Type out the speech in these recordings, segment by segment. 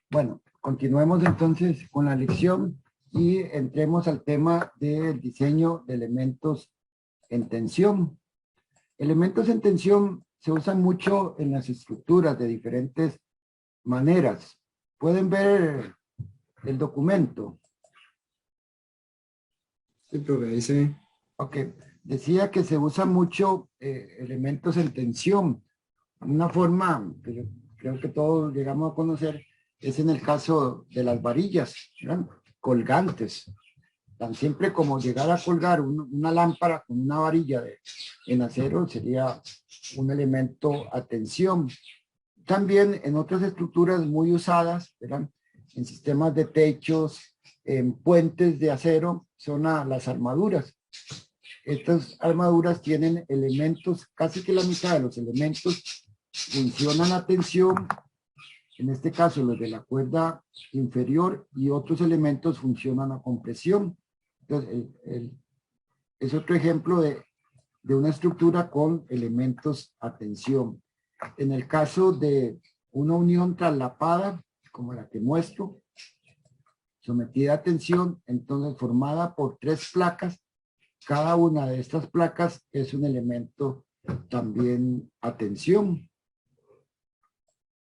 Bueno, continuemos entonces con la lección y entremos al tema del diseño de elementos en tensión. Elementos en tensión se usan mucho en las estructuras de diferentes maneras. Pueden ver el documento. Sí, profe, ahí se ve. Ok, decía que se usa mucho elementos en tensión. Una forma que yo creo que todos llegamos a conocer es en el caso de las varillas, ¿verdad? Colgantes. Tan simple como llegar a colgar una lámpara con una varilla en acero sería un elemento a tensión. También en otras estructuras muy usadas, ¿verdad? En sistemas de techos, en puentes de acero, son las armaduras. Estas armaduras tienen elementos, casi que la mitad de los elementos funcionan a tensión, en este caso los de la cuerda inferior, y otros elementos funcionan a compresión. Entonces, es otro ejemplo de una estructura con elementos a tensión. En el caso de una unión traslapada, como la que muestro, sometida a tensión, entonces formada por 3 placas, cada una de estas placas es un elemento también a tensión,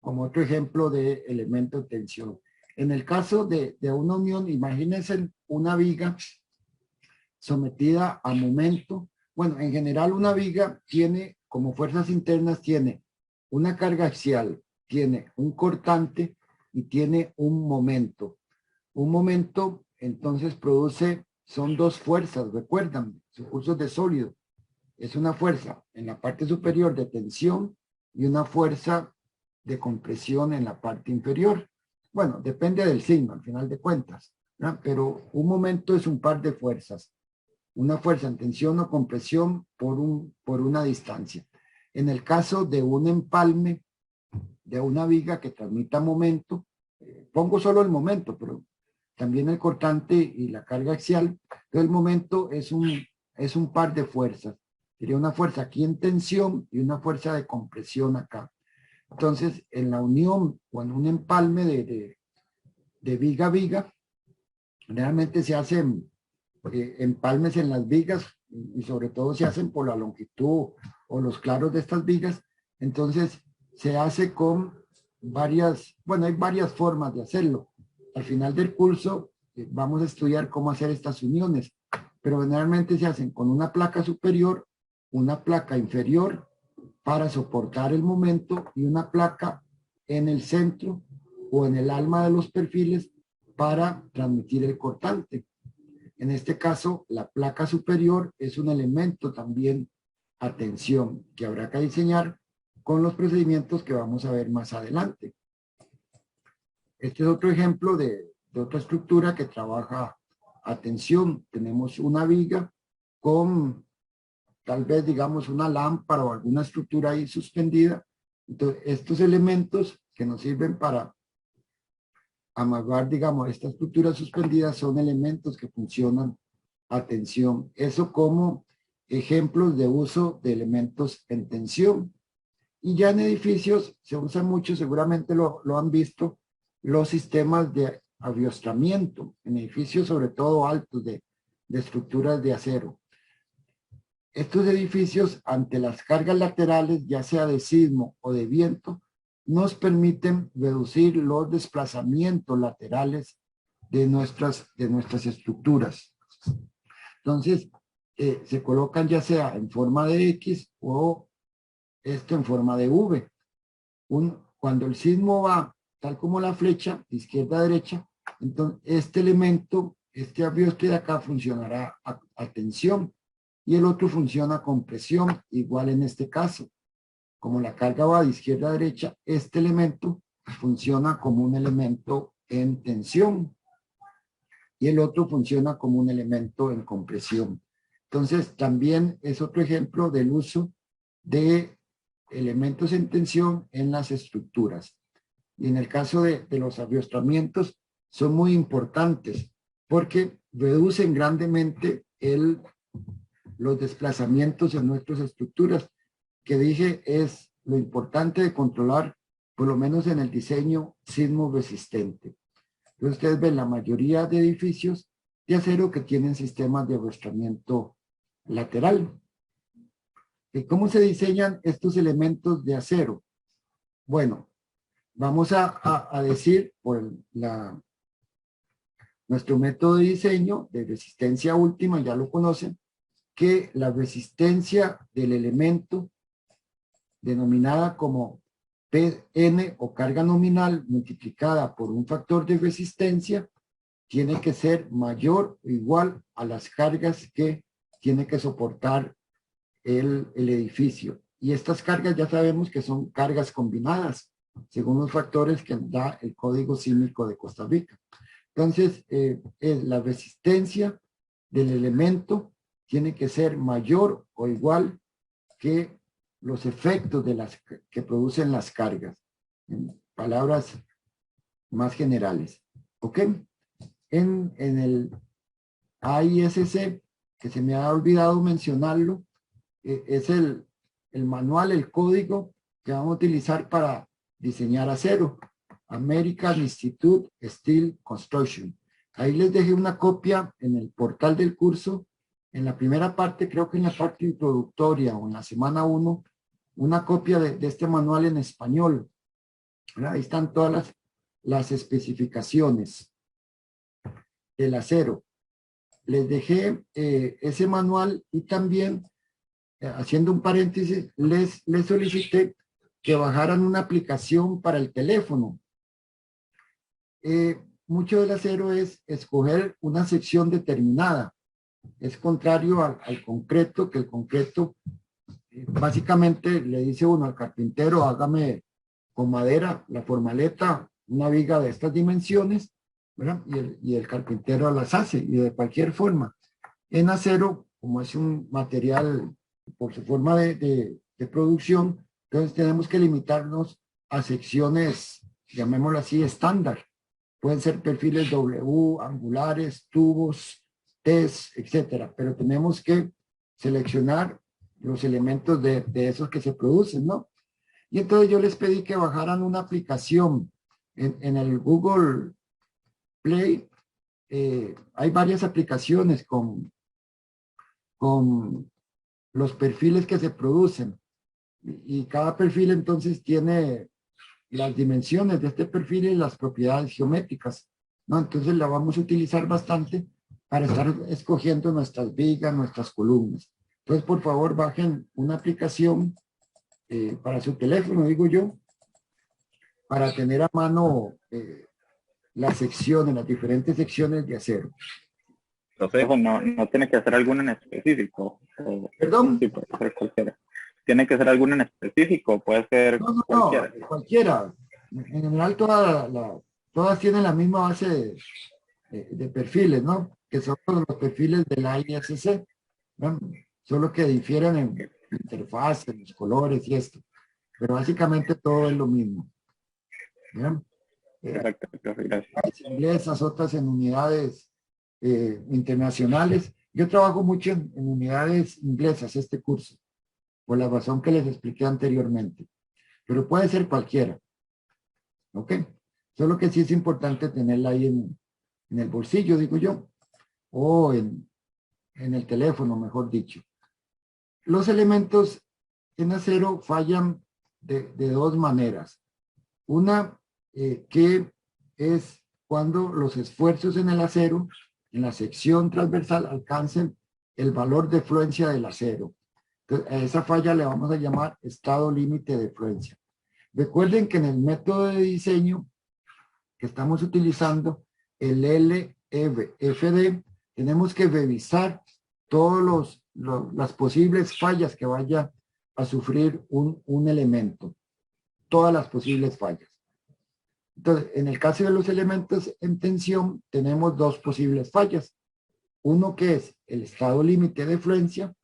como otro ejemplo de elemento de tensión. En el caso de una unión, imagínense una viga sometida a momento. Bueno, en general una viga tiene, como fuerzas internas, tiene una carga axial, tiene un cortante y tiene un momento. Un momento, entonces, produce, son 2 fuerzas, recuerdan, sus cursos de sólido. Es una fuerza en la parte superior de tensión y una fuerza de compresión en la parte inferior. Bueno, depende del signo, al final de cuentas, ¿no? Pero un momento es un par de fuerzas. Una fuerza en tensión o compresión por una distancia. En el caso de un empalme de una viga que transmita momento, pongo solo el momento, pero también el cortante y la carga axial, el momento es un par de fuerzas. Sería una fuerza aquí en tensión y una fuerza de compresión acá. Entonces, en la unión o en un empalme de viga a viga, realmente se hacen empalmes en las vigas y sobre todo se hacen por la longitud o los claros de estas vigas. Entonces, se hace con hay varias formas de hacerlo. Al final del curso vamos a estudiar cómo hacer estas uniones, pero generalmente se hacen con una placa superior, una placa inferior para soportar el momento y una placa en el centro o en el alma de los perfiles para transmitir el cortante. En este caso, la placa superior es un elemento también a tensión que habrá que diseñar con los procedimientos que vamos a ver más adelante. Este es otro ejemplo de otra estructura que trabaja a tensión. Tenemos una viga con tal vez, digamos, una lámpara o alguna estructura ahí suspendida. Entonces, estos elementos que nos sirven para amarrar, digamos, esta estructura suspendida son elementos que funcionan a tensión. Eso como ejemplos de uso de elementos en tensión. Y ya en edificios se usa mucho, seguramente lo han visto, los sistemas de aviostramiento, en edificios sobre todo altos de estructuras de acero. Estos edificios, ante las cargas laterales, ya sea de sismo o de viento, nos permiten reducir los desplazamientos laterales de nuestras estructuras. Entonces, se colocan ya sea en forma de X o esto en forma de V. Cuando el sismo va tal como la flecha, de izquierda a derecha, entonces este elemento, este aviostre de acá funcionará a tensión y el otro funciona con presión, igual en este caso. Como la carga va de izquierda a derecha, este elemento funciona como un elemento en tensión y el otro funciona como un elemento en compresión. Entonces, también es otro ejemplo del uso de elementos en tensión en las estructuras. Y en el caso de los aviostramientos, son muy importantes porque reducen grandemente los desplazamientos en nuestras estructuras, que dije es lo importante de controlar por lo menos en el diseño sismo resistente. Entonces ustedes ven la mayoría de edificios de acero que tienen sistemas de arrastramiento lateral. ¿Cómo se diseñan estos elementos de acero? Bueno, vamos a decir por nuestro método de diseño de resistencia última, ya lo conocen, que la resistencia del elemento denominada como Pn o carga nominal multiplicada por un factor de resistencia tiene que ser mayor o igual a las cargas que tiene que soportar el edificio. Y estas cargas ya sabemos que son cargas combinadas, según los factores que da el Código Sísmico de Costa Rica. Entonces, es la resistencia del elemento tiene que ser mayor o igual que los efectos que producen las cargas. En palabras más generales. ¿Ok? En el AISC, que se me ha olvidado mencionarlo, es el manual, el código que vamos a utilizar para diseñar acero. American Institute Steel Construction. Ahí les dejé una copia en el portal del curso. En la primera parte, creo que en la parte introductoria o en la semana 1, una copia de este manual en español. Ahí están todas las especificaciones del acero. Les dejé ese manual y también, haciendo un paréntesis, les solicité que bajaran una aplicación para el teléfono. Mucho del acero es escoger una sección determinada. Es contrario al concreto, que el concreto básicamente le dice uno al carpintero, hágame con madera la formaleta, una viga de estas dimensiones, ¿verdad? Y el carpintero las hace, y de cualquier forma. En acero, como es un material por su forma de producción, entonces tenemos que limitarnos a secciones, llamémoslo así, estándar. Pueden ser perfiles W, angulares, tubos, Ts, etcétera, pero tenemos que seleccionar los elementos de esos que se producen, ¿no? Y entonces yo les pedí que bajaran una aplicación en el Google Play. Hay varias aplicaciones con los perfiles que se producen, y cada perfil entonces tiene las dimensiones de este perfil y las propiedades geométricas, ¿no? Entonces la vamos a utilizar bastante para estar escogiendo nuestras vigas, nuestras columnas. Entonces, por favor, bajen una aplicación para su teléfono, digo yo, para tener a mano las secciones, las diferentes secciones de acero. Entonces, no tiene que ser alguna en específico. ¿Perdón? Sí, puede ser cualquiera. ¿Tiene que ser alguna en específico? Puede ser cualquiera. No, cualquiera. En general, todas tienen la misma base de perfiles, ¿no? Que son los perfiles del ISC, ¿no? Solo que difieren en interfaz, en los colores y esto. Pero básicamente todo es lo mismo. ¿No? Perfecto, gracias. Inglesas, otras en unidades internacionales. Yo trabajo mucho en unidades inglesas este curso, por la razón que les expliqué anteriormente. Pero puede ser cualquiera. ¿Ok? Solo que sí es importante tenerla ahí en el bolsillo, digo yo, o en el teléfono, mejor dicho. Los elementos en acero fallan de dos maneras. Una que es cuando los esfuerzos en el acero, en la sección transversal, alcancen el valor de fluencia del acero. Entonces, a esa falla le vamos a llamar estado límite de fluencia. Recuerden que en el método de diseño que estamos utilizando, el LFD, tenemos que revisar todas las posibles fallas que vaya a sufrir un elemento. Todas las posibles fallas. Entonces, en el caso de los elementos en tensión, tenemos dos posibles fallas. Uno que es el estado límite de fluencia,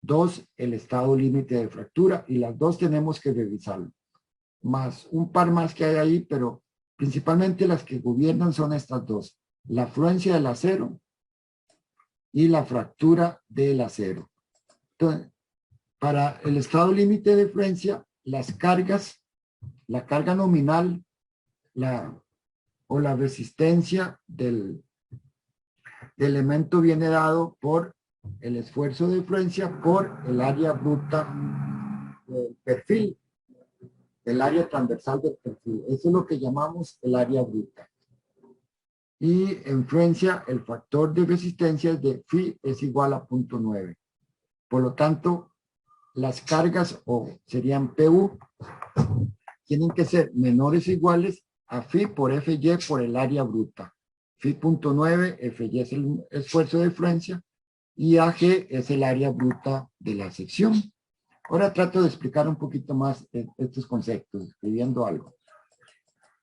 dos, el estado límite de fractura, y las dos tenemos que revisarlo. Más un par más que hay ahí, pero principalmente las que gobiernan son estas dos. La fluencia del acero y la fractura del acero. Entonces, para el estado límite de fluencia, las cargas la carga nominal o la resistencia del elemento viene dado por el esfuerzo de influencia por el área bruta del perfil, el área transversal del perfil. Eso es lo que llamamos el área bruta. Y en influencia, el factor de resistencia de phi es igual a 0.9. Por lo tanto, las cargas, o serían PU, tienen que ser menores o iguales a phi por FY por el área bruta. Phi.9, FY es el esfuerzo de influencia, y AG es el área bruta de la sección. Ahora trato de explicar un poquito más estos conceptos, escribiendo algo.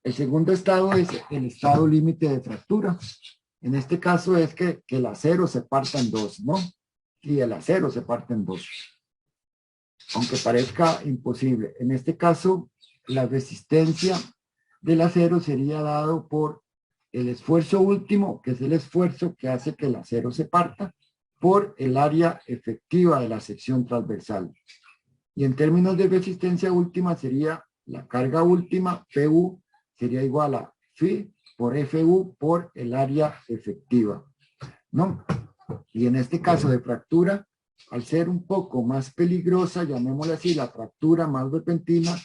El segundo estado es el estado límite de fractura. En este caso es que el acero se parta en dos, ¿no? Y el acero se parte en dos. Aunque parezca imposible. En este caso, la resistencia del acero sería dado por el esfuerzo último, que es el esfuerzo que hace que el acero se parta, por el área efectiva de la sección transversal. Y en términos de resistencia última sería la carga última, PU, sería igual a phi por FU por el área efectiva, ¿no? Y en este caso de fractura, al ser un poco más peligrosa, llamémosle así, la fractura más repentina,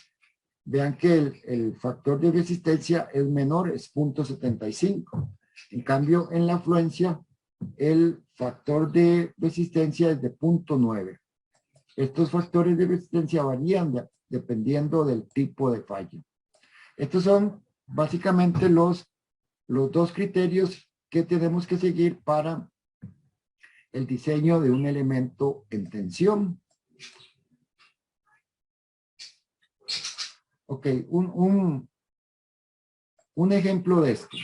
vean que el factor de resistencia es menor, es 0.75. En cambio, en la afluencia, el factor de resistencia es de 0.9. Estos factores de resistencia varían dependiendo del tipo de fallo. Estos son básicamente los dos criterios que tenemos que seguir para el diseño de un elemento en tensión. Ok, un ejemplo de esto.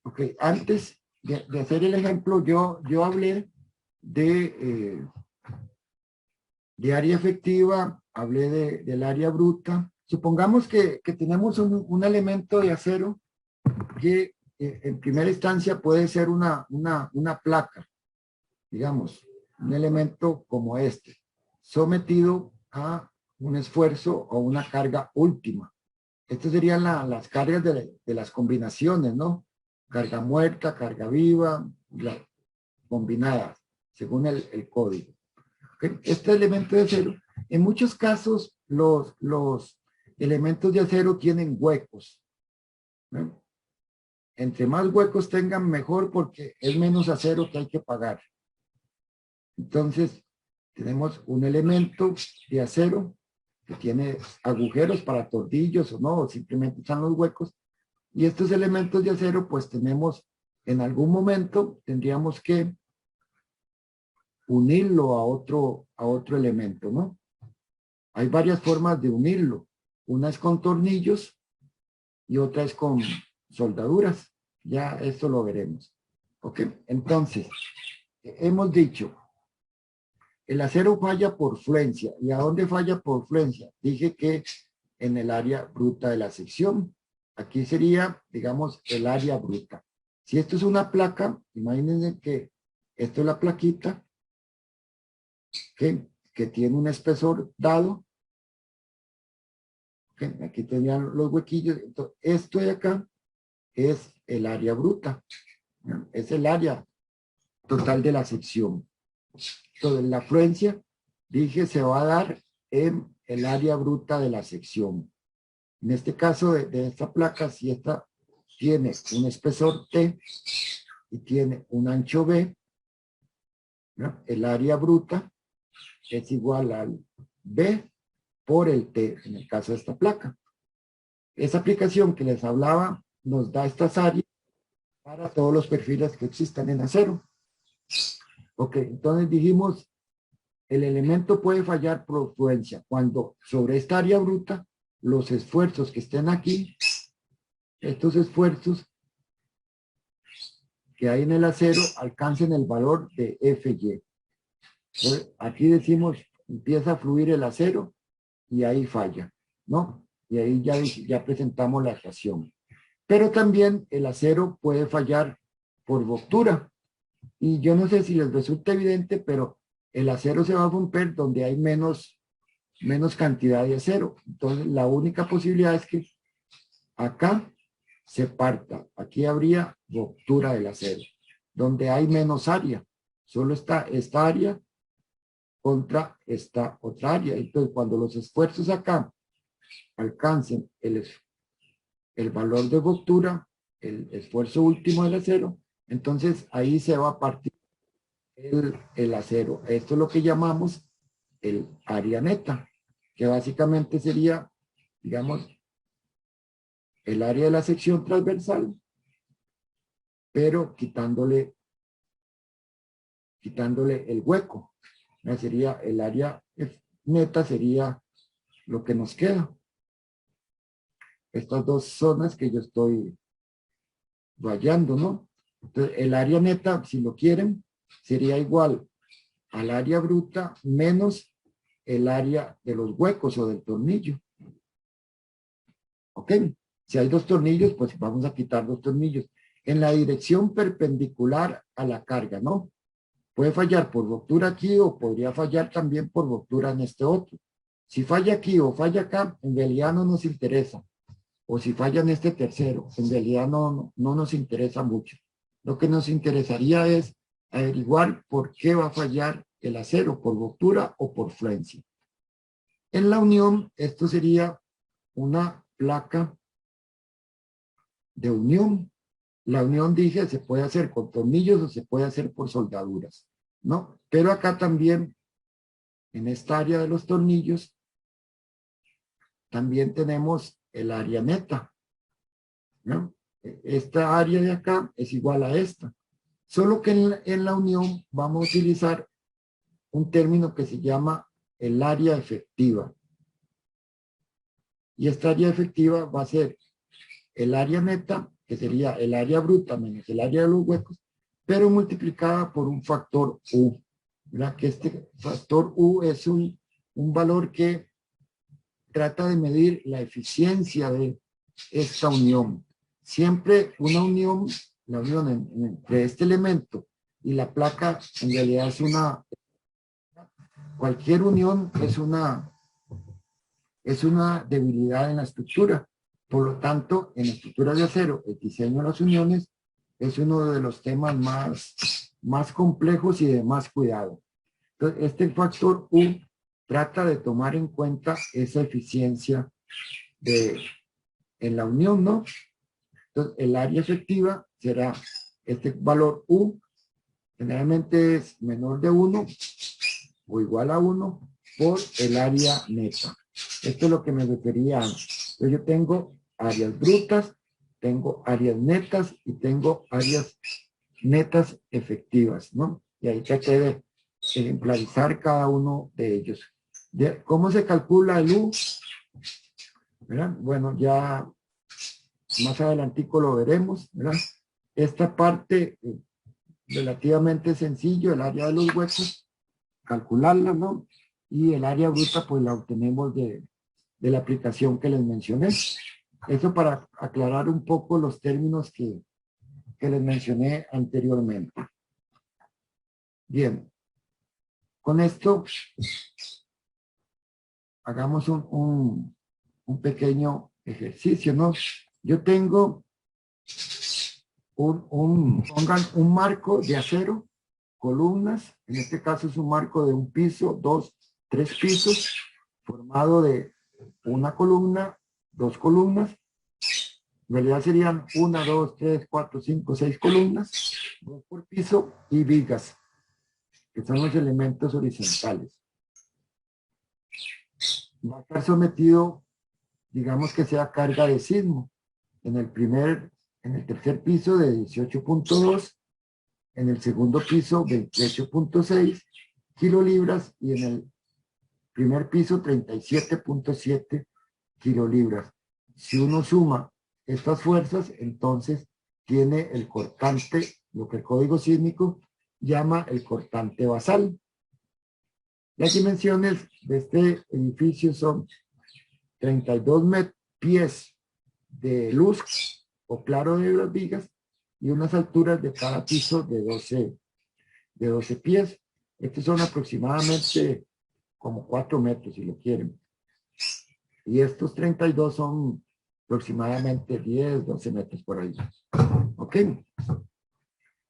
Ok, antes de hacer el ejemplo, yo hablé de área efectiva, hablé del área bruta. Supongamos que tenemos un elemento de acero que en primera instancia puede ser una placa, digamos, un elemento como este, sometido a un esfuerzo o una carga última. Estas serían las cargas de las combinaciones, ¿no? Carga muerta, carga viva, combinadas, según el código. ¿Okay? Este elemento de acero, en muchos casos, los elementos de acero tienen huecos, ¿no? Entre más huecos tengan, mejor, porque es menos acero que hay que pagar. Entonces, tenemos un elemento de acero que tiene agujeros para tornillos o no, o simplemente están los huecos. Y estos elementos de acero, pues tenemos, en algún momento, tendríamos que unirlo a otro elemento, ¿no? Hay varias formas de unirlo. Una es con tornillos y otra es con soldaduras. Ya esto lo veremos. ¿Ok? Entonces, hemos dicho, el acero falla por fluencia. ¿Y a dónde falla por fluencia? Dije que en el área bruta de la sección. Aquí sería, digamos, el área bruta. Si esto es una placa, imagínense que esto es la plaquita que tiene un espesor dado. Aquí tenían los huequillos. Entonces, esto de acá es el área bruta. Es el área total de la sección. Entonces, la afluencia, dije, se va a dar en el área bruta de la sección. En este caso de esta placa, si esta tiene un espesor T y tiene un ancho B, ¿no? El área bruta es igual al B por el T, en el caso de esta placa. Esa aplicación que les hablaba nos da estas áreas para todos los perfiles que existan en acero. Ok, entonces dijimos, el elemento puede fallar por fluencia cuando sobre esta área bruta, los esfuerzos que estén aquí, estos esfuerzos que hay en el acero alcancen el valor de FY. Entonces, aquí decimos, empieza a fluir el acero y ahí falla, ¿no? Y ahí ya presentamos la reacción. Pero también el acero puede fallar por ruptura. Y yo no sé si les resulta evidente, pero el acero se va a romper donde hay menos cantidad de acero. Entonces, la única posibilidad es que acá se parta. Aquí habría ruptura del acero, donde hay menos área. Solo está esta área contra esta otra área. Entonces, cuando los esfuerzos acá alcancen el valor de ruptura, el esfuerzo último del acero, entonces ahí se va a partir el acero. Esto es lo que llamamos el área neta, que básicamente sería, digamos, el área de la sección transversal, pero quitándole el hueco. Sería el área neta, sería lo que nos queda. Estas dos zonas que yo estoy rayando, ¿no? Entonces, el área neta, si lo quieren, sería igual al área bruta menos el área de los huecos o del tornillo. ¿Ok? Si hay dos tornillos, pues vamos a quitar dos tornillos en la dirección perpendicular a la carga, ¿no? Puede fallar por ruptura aquí o podría fallar también por ruptura en este otro. Si falla aquí o falla acá, en realidad no nos interesa. O si falla en este tercero, en realidad no nos interesa mucho. Lo que nos interesaría es averiguar por qué va a fallar el acero, por ruptura o por fluencia. En la unión, esto sería una placa de unión. La unión, dije, se puede hacer con tornillos o se puede hacer por soldaduras, ¿no? Pero acá también, en esta área de los tornillos, también tenemos el área neta, ¿no? Esta área de acá es igual a esta. Solo que en la unión vamos a utilizar un término que se llama el área efectiva. Y esta área efectiva va a ser el área neta, que sería el área bruta menos el área de los huecos, pero multiplicada por un factor U. ¿Verdad? Que este factor U es un valor que trata de medir la eficiencia de esta unión. Siempre una unión, la unión entre este elemento y la placa, en realidad es cualquier unión es una debilidad en la estructura. Por lo tanto, en la estructura de acero, el diseño de las uniones es uno de los temas más complejos y de más cuidado. Entonces, este factor U trata de tomar en cuenta esa eficiencia en la unión, ¿no? Entonces, el área efectiva será este valor U, generalmente es menor de 1 o igual a 1 por el área neta. Esto es lo que me refería antes. Entonces, yo tengo áreas brutas, tengo áreas netas y tengo áreas netas efectivas, ¿no? Y ahí traté de ejemplarizar cada uno de ellos. ¿Cómo se calcula el U? ¿Verdad? Bueno, ya más adelantico lo veremos, ¿verdad? Esta parte relativamente sencillo, el área de los huecos, calcularla, ¿no? Y el área bruta, pues la obtenemos de la aplicación que les mencioné. Eso para aclarar un poco los términos que les mencioné anteriormente. Bien. Con esto, hagamos un pequeño ejercicio, ¿no? Yo tengo pongan un marco de acero, columnas, en este caso es un marco de un piso, 2, 3 pisos, formado de una columna, 2 columnas, en realidad serían 1, 2, 3, 4, 5, 6 columnas, 2 por piso y vigas, que son los elementos horizontales. Va a estar sometido, digamos que sea carga de sismo, en el tercer piso de 18.2, en el segundo piso 28.6 kilolibras y en el primer piso 37.7 kilolibras. Si uno suma estas fuerzas, entonces tiene el cortante, lo que el código sísmico llama el cortante basal. Las dimensiones de este edificio son 32 pies de luz o claro de las vigas y unas alturas de cada piso de 12 pies. Estos son aproximadamente como 4 metros si lo quieren. Y estos 32 son aproximadamente 10, 12 metros por ahí. ¿Ok?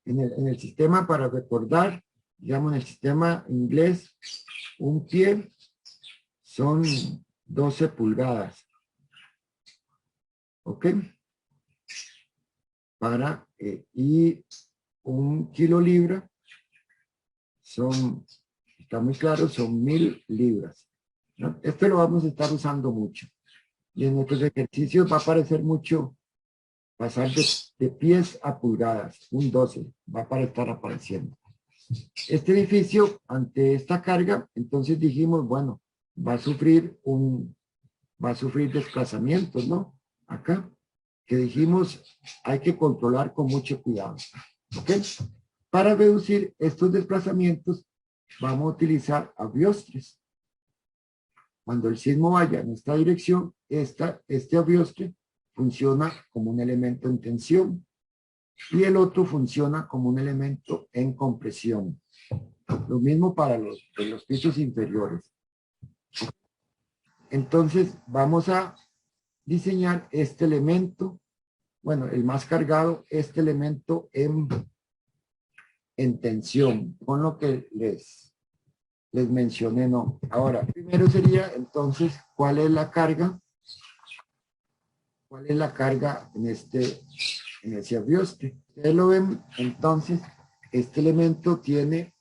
En el sistema, para recordar, digamos, en el sistema inglés, un pie son 12 pulgadas. ¿Ok? Y un kilolibra son, está muy claro, son 1000 libras, ¿no? Esto lo vamos a estar usando mucho. Y en nuestros ejercicios va a aparecer mucho pasar de pies a pulgadas, un 12, va para estar apareciendo. Este edificio, ante esta carga, entonces dijimos, bueno, va a sufrir desplazamientos, ¿no? Acá, que dijimos, hay que controlar con mucho cuidado, ¿ok? Para reducir estos desplazamientos, vamos a utilizar abiostres. Cuando el sismo vaya en esta dirección, este abiostre funciona como un elemento en tensión y el otro funciona como un elemento en compresión. Lo mismo para los pisos inferiores. Entonces, vamos a diseñar este elemento, bueno, el más cargado, este elemento en tensión, con lo que les mencioné, ¿no? Ahora, primero sería, entonces, ¿cuál es la carga? ¿Cuál es la carga en ese abiostre? Ustedes lo ven, entonces, este elemento tiene,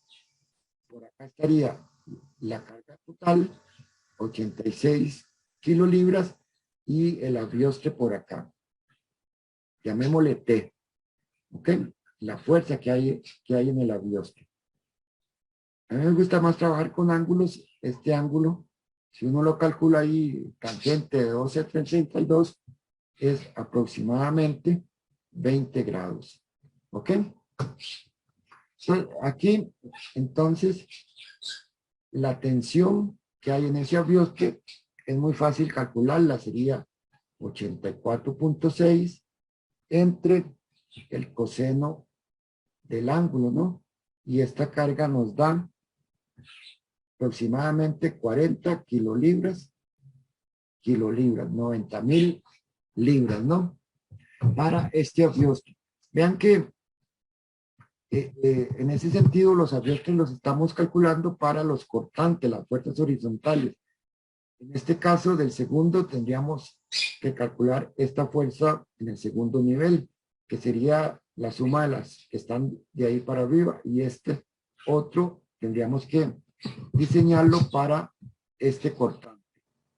por acá estaría la carga total, 86 kilolibras, y el abiostre por acá. Llamémosle T, ¿ok? La fuerza que hay en el abiostre. A mí me gusta más trabajar con ángulos. Este ángulo, si uno lo calcula ahí, tangente de 12 a 32, es aproximadamente 20 grados. ¿Ok? Aquí, entonces, la tensión que hay en ese abiostre es muy fácil calcularla. Sería 84.6 entre el coseno del ángulo, ¿no? Y esta carga nos da aproximadamente 40 kilolibras, 90,000 libras, ¿no? Para este abiostre. Vean que en ese sentido los abiostres los estamos calculando para los cortantes, las fuerzas horizontales. En este caso del segundo tendríamos que calcular esta fuerza en el segundo nivel, que sería la suma de las que están de ahí para arriba, y este otro tendríamos que diseñarlo para este cortante.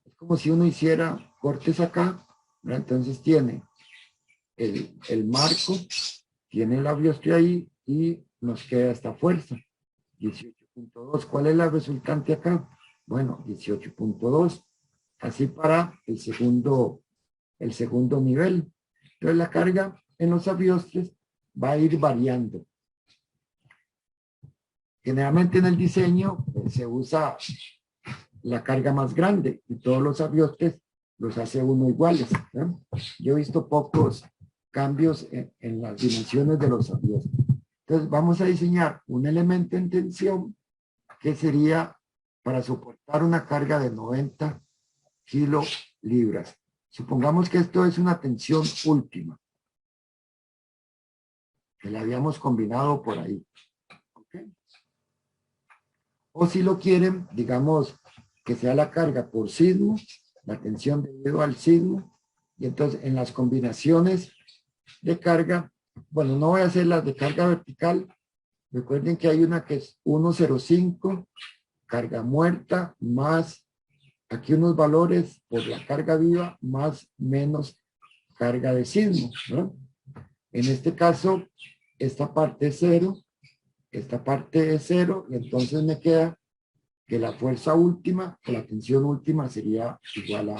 Es como si uno hiciera cortes acá, ¿verdad? Entonces tiene el marco, tiene el abiostre ahí y nos queda esta fuerza, 18.2. ¿Cuál es la resultante acá? Bueno, 18.2. Así para el segundo nivel. Entonces la carga en los abiostres va a ir variando. Generalmente en el diseño se usa la carga más grande y todos los abiostres los hace uno iguales, ¿no? Yo he visto pocos cambios en las dimensiones de los abiostres. Entonces vamos a diseñar un elemento en tensión que sería para soportar una carga de 90 kilolibras. Supongamos que esto es una tensión última, que la habíamos combinado por ahí. ¿Okay? O si lo quieren, digamos que sea la carga por sismo, la tensión debido al sismo, y entonces en las combinaciones de carga, bueno, no voy a hacer las de carga vertical. Recuerden que hay una que es 105, carga muerta, más aquí unos valores por la carga viva, más menos carga de sismo, ¿no? En este caso, esta parte es 0, esta parte es 0, y entonces me queda que la fuerza última, o la tensión última sería igual a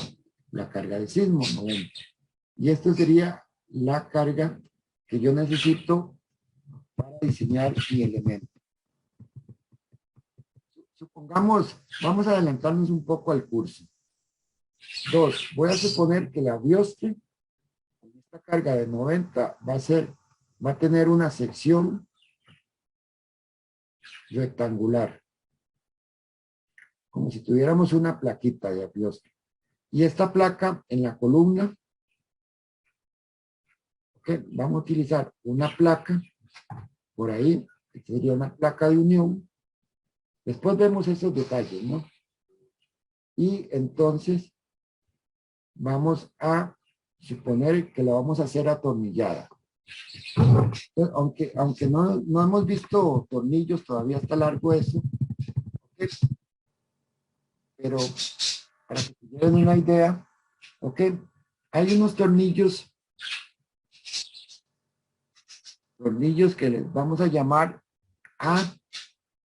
la carga de sismo, 90. Y esto sería la carga que yo necesito para diseñar mi elemento. Supongamos, vamos a adelantarnos un poco al curso. 2, voy a suponer que la abiostre, con esta carga de 90, va a tener una sección rectangular, como si tuviéramos una plaquita de abiostre. Y esta placa en la columna ¿Ok? Vamos a utilizar una placa por ahí, que sería una placa de unión. Después vemos esos detalles, ¿no? Y entonces vamos a suponer que la vamos a hacer atornillada. Entonces, aunque no hemos visto tornillos, todavía está largo eso. ¿Okay? Pero para que se lleven una idea, ¿ok? Hay unos tornillos que les vamos a llamar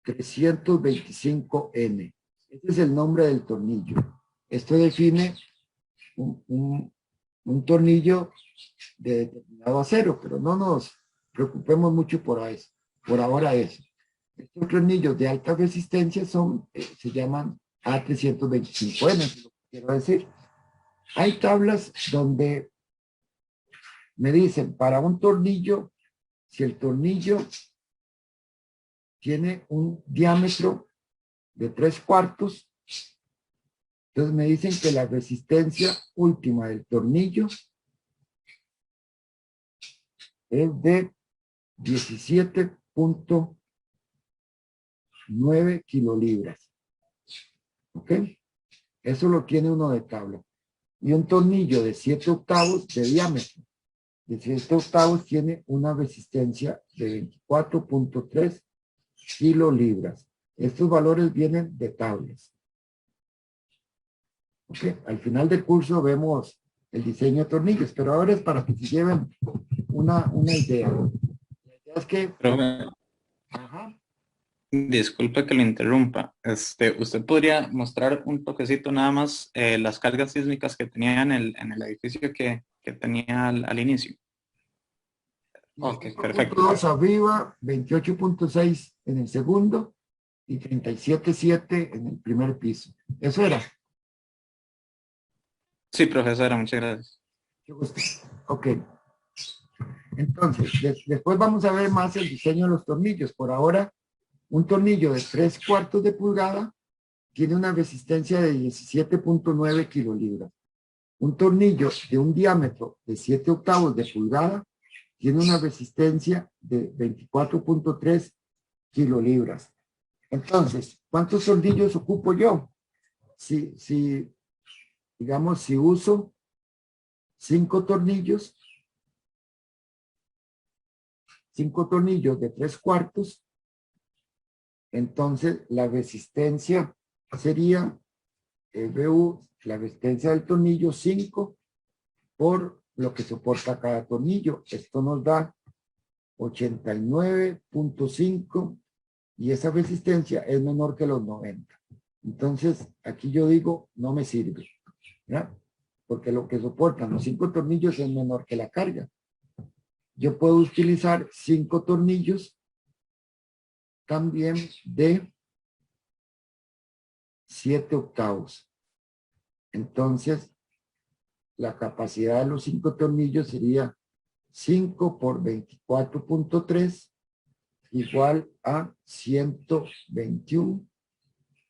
A325N. Ese es el nombre del tornillo. Esto define un tornillo de determinado acero, pero no nos preocupemos mucho por ahora eso. Estos tornillos de alta resistencia se llaman A325N, lo que quiero decir. Hay tablas donde me dicen, para un tornillo, si el tornillo tiene un diámetro de 3/4, entonces me dicen que la resistencia última del tornillo es de 17.9 kilolibras. ¿Ok? Eso lo tiene uno de tabla. Y un tornillo de 7/8 de diámetro, de 7/8, tiene una resistencia de 24.3 kilolibras. Estos valores vienen de tablas. ¿Ok? Al final del curso vemos el diseño de tornillos, pero ahora es para que se lleven una idea. La idea es que... Profe, Ajá. disculpe que lo interrumpa. ¿Usted podría mostrar un toquecito nada más las cargas sísmicas que tenía en el edificio que tenía al inicio? Ok, perfecto. 5.2 arriba, 28.6 en el segundo y 37.7 en el primer piso. Eso era. Sí, profesora, muchas gracias. Qué gusto. Ok. Entonces, después vamos a ver más el diseño de los tornillos. Por ahora, un tornillo de 3/4 de pulgada tiene una resistencia de 17.9 kilolibras. Un tornillo de un diámetro de 7/8 de pulgada tiene una resistencia de 24.3 kilolibras. Entonces, ¿cuántos tornillos ocupo yo? Digamos, si uso 5 tornillos de 3/4, entonces la resistencia sería la resistencia del tornillo 5 por lo que soporta cada tornillo. Esto nos da 89.5 y esa resistencia es menor que los 90. Entonces, aquí yo digo, no me sirve, ¿ya? Porque lo que soportan los 5 tornillos es menor que la carga. Yo puedo utilizar 5 tornillos también de 7/8. Entonces, la capacidad de los 5 tornillos sería 5 por 24.3 igual a 121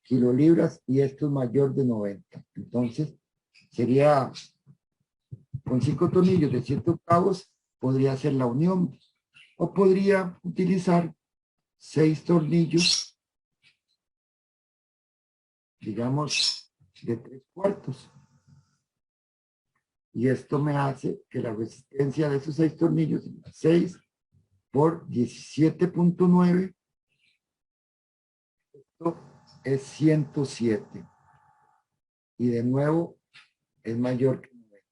kilolibras, y esto es mayor de 90. Entonces, sería con 5 tornillos de 7/8, podría hacer la unión, o podría utilizar 6 tornillos, digamos, de 3/4. Y esto me hace que la resistencia de esos 6 tornillos, 6 por 17.9, esto es 107. Y de nuevo es mayor que 9.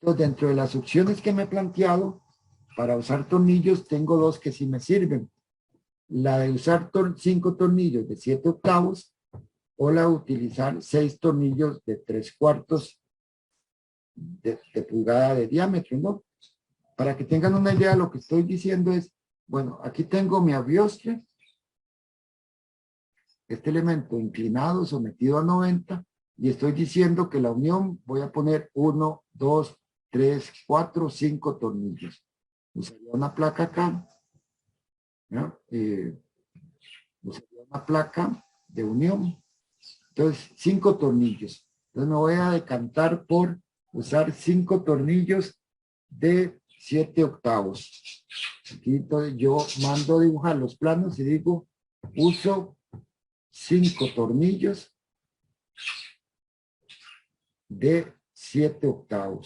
Entonces, dentro de las opciones que me he planteado para usar tornillos, tengo 2 que sí me sirven. La de usar 5 tornillos de 7/8 o la de utilizar 6 tornillos de 3/4 de pulgada de diámetro, ¿no? Para que tengan una idea, lo que estoy diciendo es, bueno, aquí tengo mi abiostre, este elemento inclinado, sometido a 90, y estoy diciendo que la unión voy a poner 1, 2, 3, 4, 5 tornillos. Usaría una placa acá, ¿no? Usaría una placa de unión. Entonces, 5 tornillos. Entonces me voy a decantar por usar 5 tornillos de 7/8. Aquí entonces yo mando a dibujar los planos y digo, uso 5 tornillos de 7/8.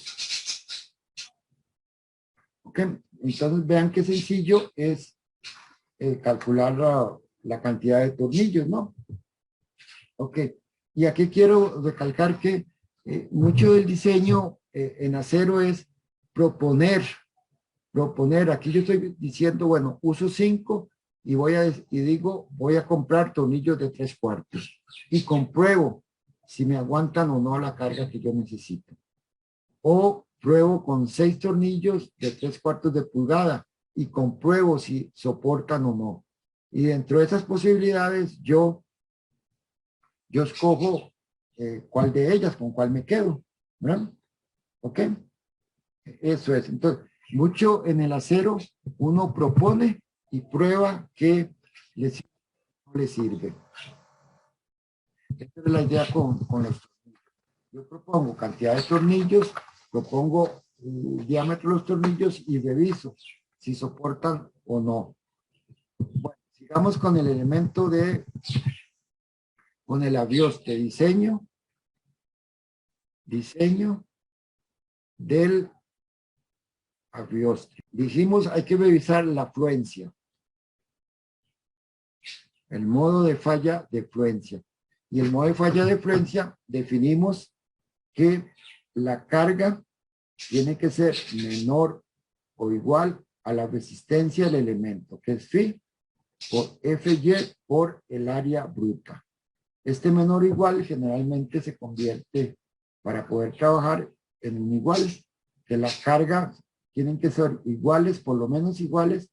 Ok, entonces vean qué sencillo es calcular la cantidad de tornillos, ¿no? Ok, y aquí quiero recalcar que mucho del diseño en acero es proponer. Aquí yo estoy diciendo, bueno, uso 5 y digo, voy a comprar tornillos de 3/4 y compruebo si me aguantan o no la carga que yo necesito. O pruebo con 6 tornillos de 3/4 de pulgada y compruebo si soportan o no. Y dentro de esas posibilidades yo escojo cuál de ellas, con cuál me quedo, ¿verdad? ¿Ok? Eso es. Entonces, mucho en el acero uno propone y prueba que le sirve o no le sirve. Esta es la idea con los tornillos. Yo propongo cantidad de tornillos, propongo el diámetro de los tornillos y reviso si soportan o no. Bueno, sigamos con el elemento con el avioste, diseño del avioste. Dijimos, hay que revisar la fluencia. El modo de falla de fluencia. Y el modo de falla de fluencia definimos que la carga tiene que ser menor o igual a la resistencia del elemento, que es phi por Fy por el área bruta. Este menor o igual generalmente se convierte, para poder trabajar, en un igual, que las cargas tienen que ser iguales, por lo menos iguales,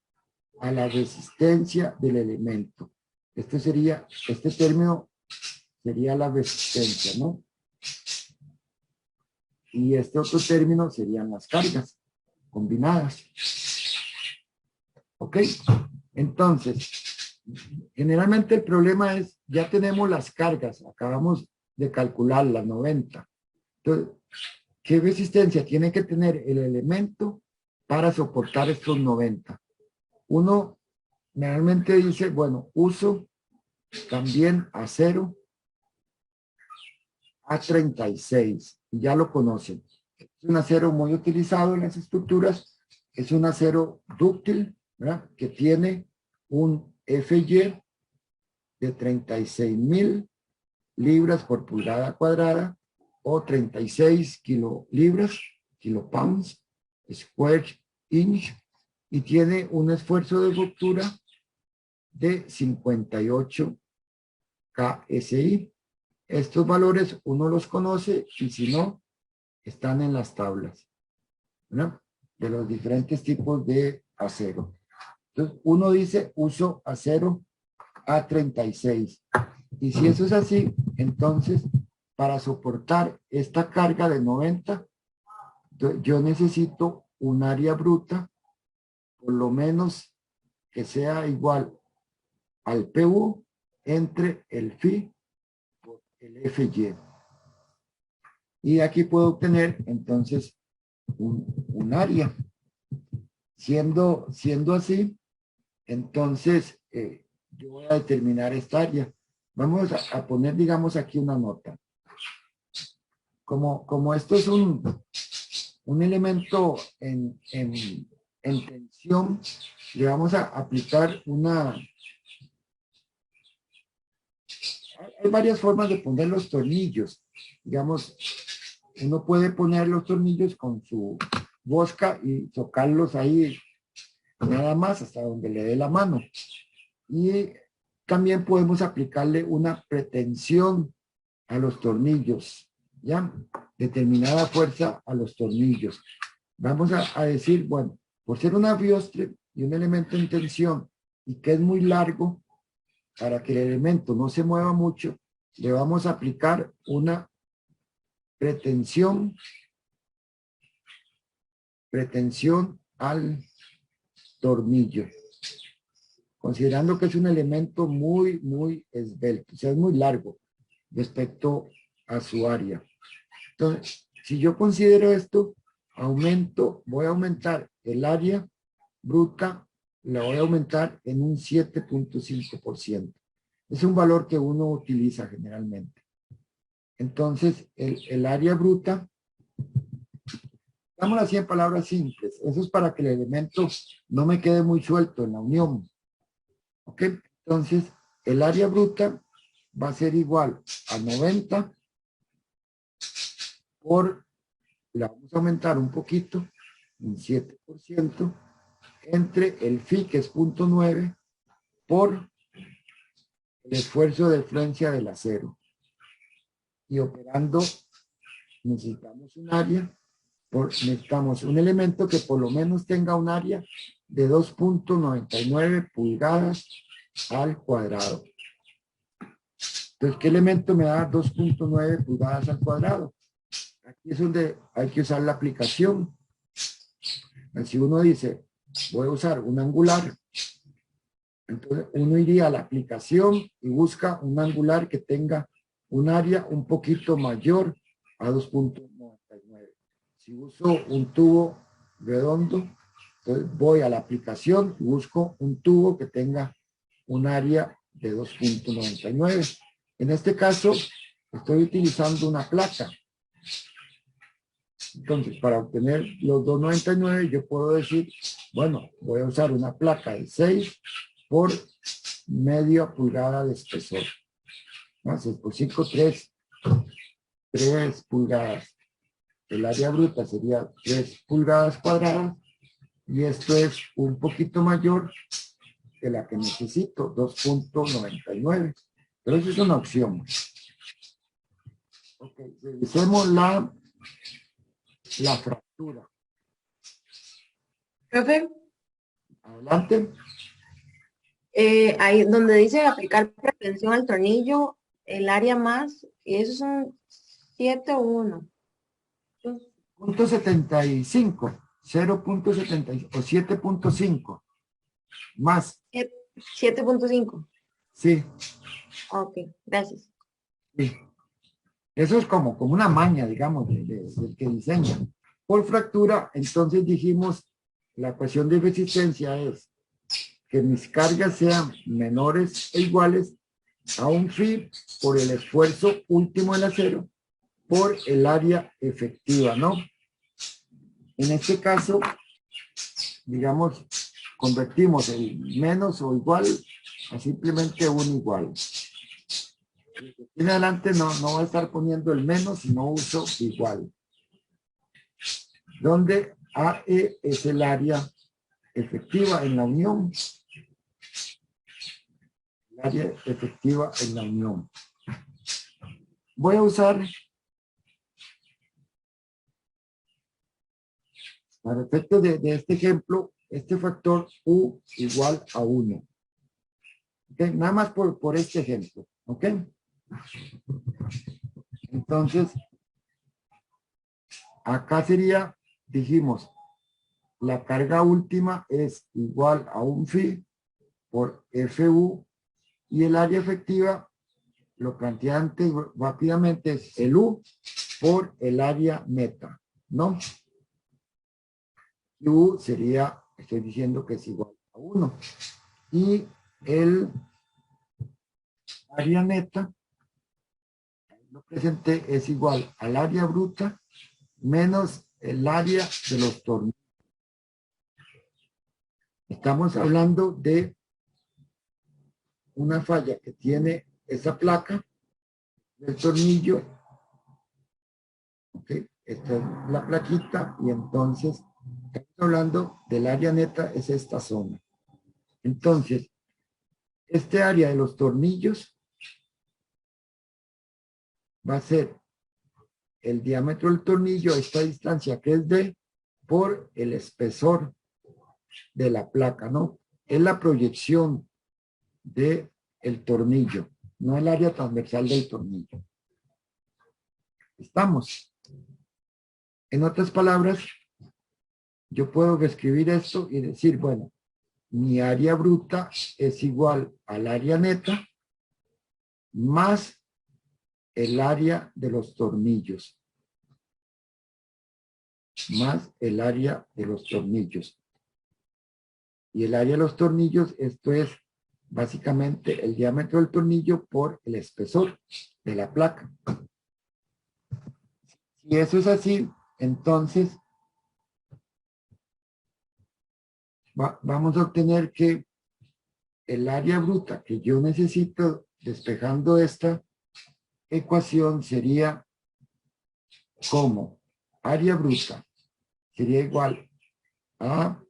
a la resistencia del elemento. Este término sería la resistencia, ¿no? Y este otro término serían las cargas combinadas. ¿Ok? Entonces, generalmente el problema es, ya tenemos las cargas, acabamos de calcular las 90. Entonces, ¿qué resistencia tiene que tener el elemento para soportar estos 90? Uno generalmente dice, bueno, uso también acero A36, y ya lo conocen. Es un acero muy utilizado en las estructuras, es un acero dúctil, ¿verdad? Que tiene un Fy de 36,000 libras por pulgada cuadrada o 36 kilopounds square inch, y tiene un esfuerzo de ruptura de 58 KSI. Estos valores uno los conoce y si no, están en las tablas, ¿no? De los diferentes tipos de acero. Entonces, uno dice uso acero A36. Y si eso es así, entonces, para soportar esta carga de 90, yo necesito un área bruta, por lo menos que sea igual al PU entre el Phi por el Fy. Y aquí puedo obtener entonces un área. Siendo así, entonces yo voy a determinar esta área. Vamos a poner, digamos, aquí una nota. Como esto es un elemento en tensión, le vamos a aplicar hay varias formas de poner los tornillos. Digamos, uno puede poner los tornillos con su bosca y tocarlos ahí nada más hasta donde le dé la mano. Y también podemos aplicarle una pretensión a los tornillos, ¿ya? Determinada fuerza a los tornillos. Vamos a decir, bueno, por ser una biostre y un elemento en tensión y que es muy largo, para que el elemento no se mueva mucho, le vamos a aplicar una pretensión al tornillo, considerando que es un elemento muy, muy esbelto, o sea, es muy largo respecto a su área. Entonces, si yo considero esto, voy a aumentar el área bruta la voy a aumentar en un 7.5%. Es un valor que uno utiliza generalmente. Entonces, el área bruta, dámoslo así en palabras simples. Eso es para que el elemento no me quede muy suelto en la unión. ¿Ok? Entonces, el área bruta va a ser igual a 90 por, la vamos a aumentar un poquito, un 7%, entre el phi, que es 0.9, por el esfuerzo de fluencia del acero. Y operando, necesitamos un área, necesitamos un elemento que por lo menos tenga un área de 2.99 pulgadas al cuadrado. Entonces, ¿qué elemento me da 2.9 pulgadas al cuadrado? Aquí es donde hay que usar la aplicación. Si uno dice, voy a usar un angular, entonces uno iría a la aplicación y busca un angular que tenga un área un poquito mayor a 2.99. Si uso un tubo redondo, entonces voy a la aplicación y busco un tubo que tenga un área de 2.99. En este caso, estoy utilizando una placa. Entonces, para obtener los 2.99, yo puedo decir, bueno, voy a usar una placa de 6 por media pulgada de espesor. Entonces, por 5, 3 pulgadas. El área bruta sería 3 pulgadas cuadradas y esto es un poquito mayor que la que necesito, 2.99. Pero eso es una opción. Ok, revisemos la fractura. Profe, Adelante. ahí donde dice aplicar pretensión al tornillo, el área más, y eso es un 7 o 1. Punto 75, 0.75 o 7.5 más. 7.5. Sí, Ok, gracias. sí. Eso es como una maña, digamos, del que diseña. Por fractura, entonces dijimos, la ecuación de resistencia es que mis cargas sean menores e iguales a un phi por el esfuerzo último del acero por el área efectiva, ¿no? En este caso, digamos, convertimos el menos o igual a simplemente un igual. En adelante no voy a estar poniendo el menos, sino uso igual. Donde AE es el área efectiva en la unión. El área efectiva en la unión. Voy a usar, para efectos de este ejemplo, este factor U igual a 1. ¿Okay? Nada más por este ejemplo. ¿Ok? Entonces, acá sería, dijimos, la carga última es igual a un phi por FU y el área efectiva, lo planteé antes rápidamente, es el U por el área neta, ¿no? Y U sería, estoy diciendo que es igual a 1. Y el área neta, lo presenté, es igual al área bruta menos el área de los tornillos. Estamos hablando de una falla que tiene esa placa del tornillo. ¿Okay? Esta es la plaquita y entonces estamos hablando del área neta, es esta zona. Entonces, este área de los tornillos va a ser el diámetro del tornillo a esta distancia que es D por el espesor de la placa, ¿no? Es la proyección de el tornillo, no el área transversal del tornillo. ¿Estamos? En otras palabras, yo puedo reescribir esto y decir, bueno, mi área bruta es igual al área neta más el área de los tornillos. más el área de los tornillos. Y el área de los tornillos, esto es básicamente el diámetro del tornillo por el espesor de la placa. Si eso es así, entonces vamos a obtener que el área bruta que yo necesito despejando esta ecuación sería como área bruta sería igual a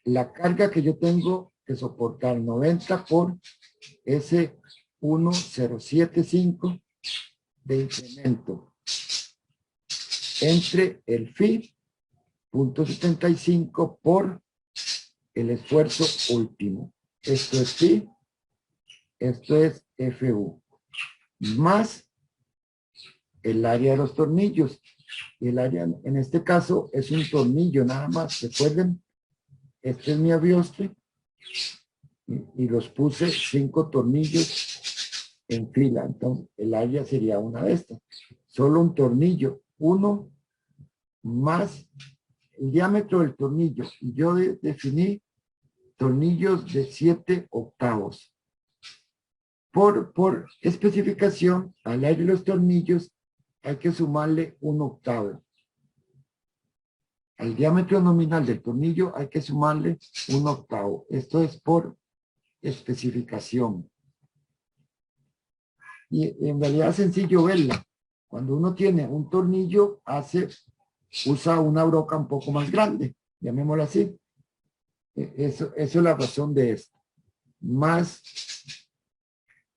la carga que yo tengo que soportar 90 por ese 1075 de incremento entre el phi 0.75 por el esfuerzo último. Esto es phi, esto es FU, más el área de los tornillos. Y el área en este caso es un tornillo nada más. Recuerden, este es mi aviostre y los puse 5 tornillos en fila. Entonces el área sería una de estas. Solo un tornillo, uno más el diámetro del tornillo. Y yo definí tornillos de 7 octavos. Por especificación, al área de los tornillos hay que sumarle 1 octavo. Al diámetro nominal del tornillo hay que sumarle 1 octavo. Esto es por especificación. Y en realidad es sencillo verla. Cuando uno tiene un tornillo, usa una broca un poco más grande, llamémosla así. Eso es la razón de esto. Más,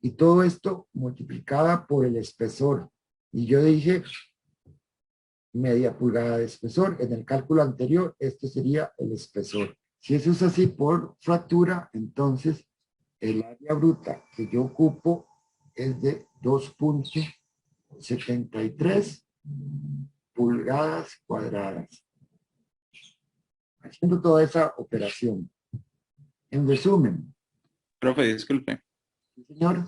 y todo esto multiplicada por el espesor. Y yo dije media pulgada de espesor. En el cálculo anterior, este sería el espesor. Si eso es así por fractura, entonces el área bruta que yo ocupo es de 2.73 pulgadas cuadradas. Haciendo toda esa operación. En resumen. Profe, disculpe. Señor.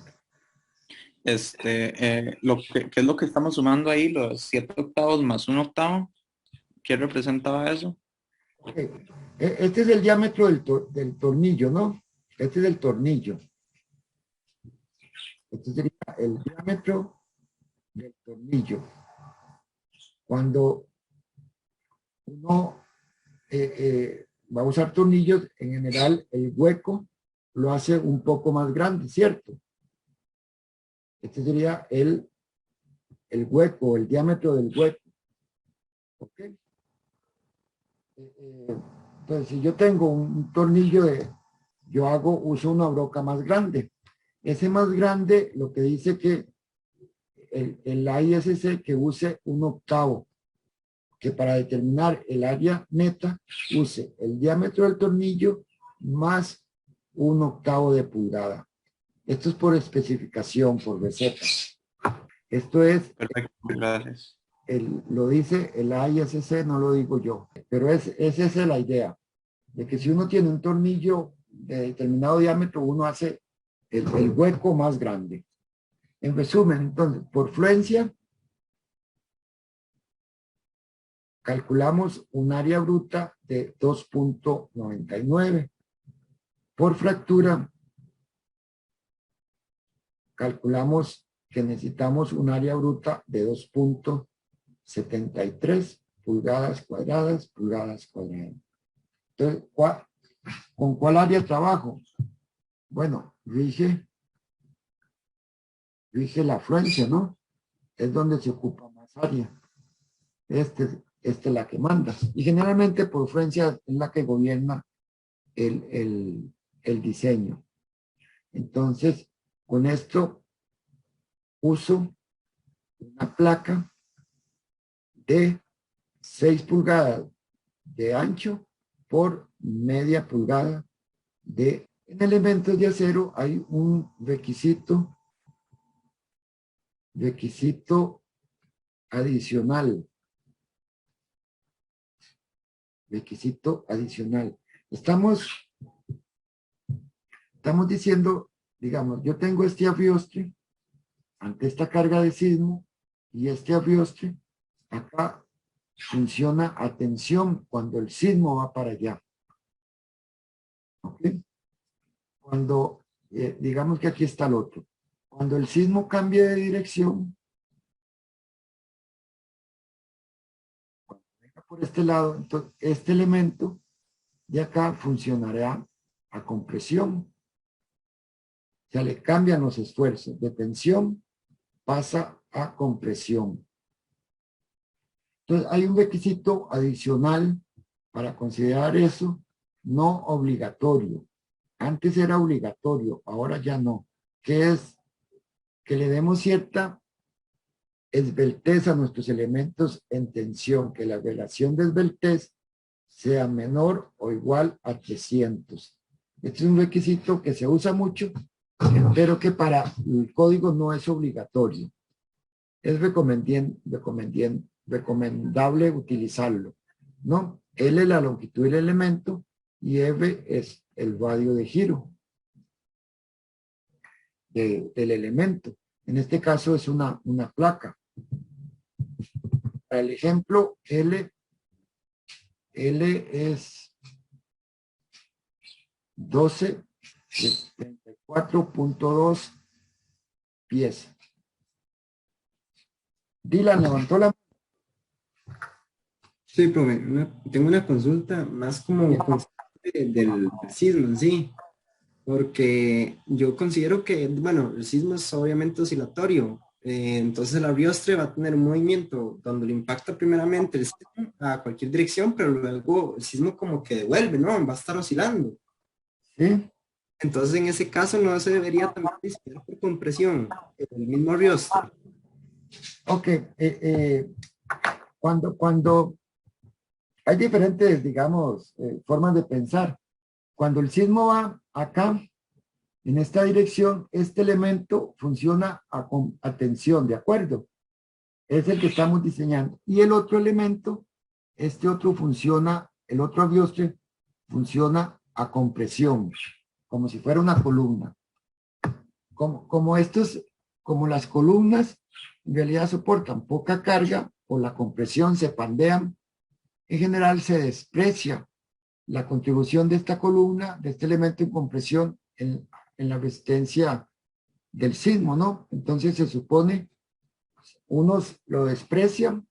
¿Qué es lo que estamos sumando ahí? Los 7 octavos más 1 octavo. ¿Qué representaba eso? Okay. Este es el diámetro del tornillo, ¿no? Este es el tornillo. Este sería el diámetro del tornillo. Cuando uno va a usar tornillos, en general el hueco lo hace un poco más grande, ¿cierto? Este sería el hueco, el diámetro del hueco. ¿Ok? Entonces, si yo tengo un tornillo uso una broca más grande. Ese más grande lo que dice que el ISC que use 1 octavo, que para determinar el área neta use el diámetro del tornillo más 1 octavo de pulgada. Esto es por especificación, por receta. Esto es... Perfecto, gracias. Lo dice el ISC, no lo digo yo. Pero esa es la idea. De que si uno tiene un tornillo de determinado diámetro, uno hace el hueco más grande. En resumen, entonces, por fluencia, calculamos un área bruta de 2.99. Por fractura, calculamos que necesitamos un área bruta de 2.73 pulgadas cuadradas. Entonces, ¿con cuál área trabajo? Bueno, dije la fluencia, ¿no? Es donde se ocupa más área. Esta es la que manda. Y generalmente por fluencia es la que gobierna el diseño. Entonces, con esto uso una placa de 6 pulgadas de ancho por media pulgada de... En elementos de acero hay un requisito adicional. Estamos diciendo, digamos, yo tengo este aviostre ante esta carga de sismo y este aviostre acá funciona a tensión cuando el sismo va para allá. ¿Ok? Cuando, digamos que aquí está el otro. Cuando el sismo cambie de dirección, cuando venga por este lado, entonces este elemento de acá funcionará a compresión. O sea, le cambian los esfuerzos de tensión, pasa a compresión. Entonces, hay un requisito adicional para considerar eso, no obligatorio. Antes era obligatorio, ahora ya no. Que es que le demos cierta esbeltez a nuestros elementos en tensión, que la relación de esbeltez sea menor o igual a 300. Este es un requisito que se usa mucho, pero que para el código no es obligatorio. Es recomendable utilizarlo, ¿no? L es la longitud del elemento y F es el radio de giro del elemento. En este caso es una placa. Para el ejemplo, L es 12 de 34.2 pies. Dylan levantó la... Sí, profe, tengo una consulta más como consciente del sismo en sí, porque yo considero que, bueno, el sismo es obviamente oscilatorio, entonces el abriostre va a tener un movimiento donde lo impacta primeramente el sismo a cualquier dirección, pero luego el sismo como que devuelve, ¿no? Va a estar oscilando. ¿Sí? Entonces en ese caso no se debería también disparar por compresión el mismo abriostre. Ok. Cuando hay diferentes, digamos, formas de pensar. Cuando el sismo va acá, en esta dirección, este elemento funciona a tensión, ¿de acuerdo? Es el que estamos diseñando. Y el otro elemento, este otro funciona, el otro abriostre funciona a compresión, como si fuera una columna. Como las columnas en realidad soportan poca carga, por la compresión se pandean, en general se desprecia la contribución de esta columna, de este elemento en compresión en la resistencia del sismo, ¿no? Entonces se supone, unos lo desprecian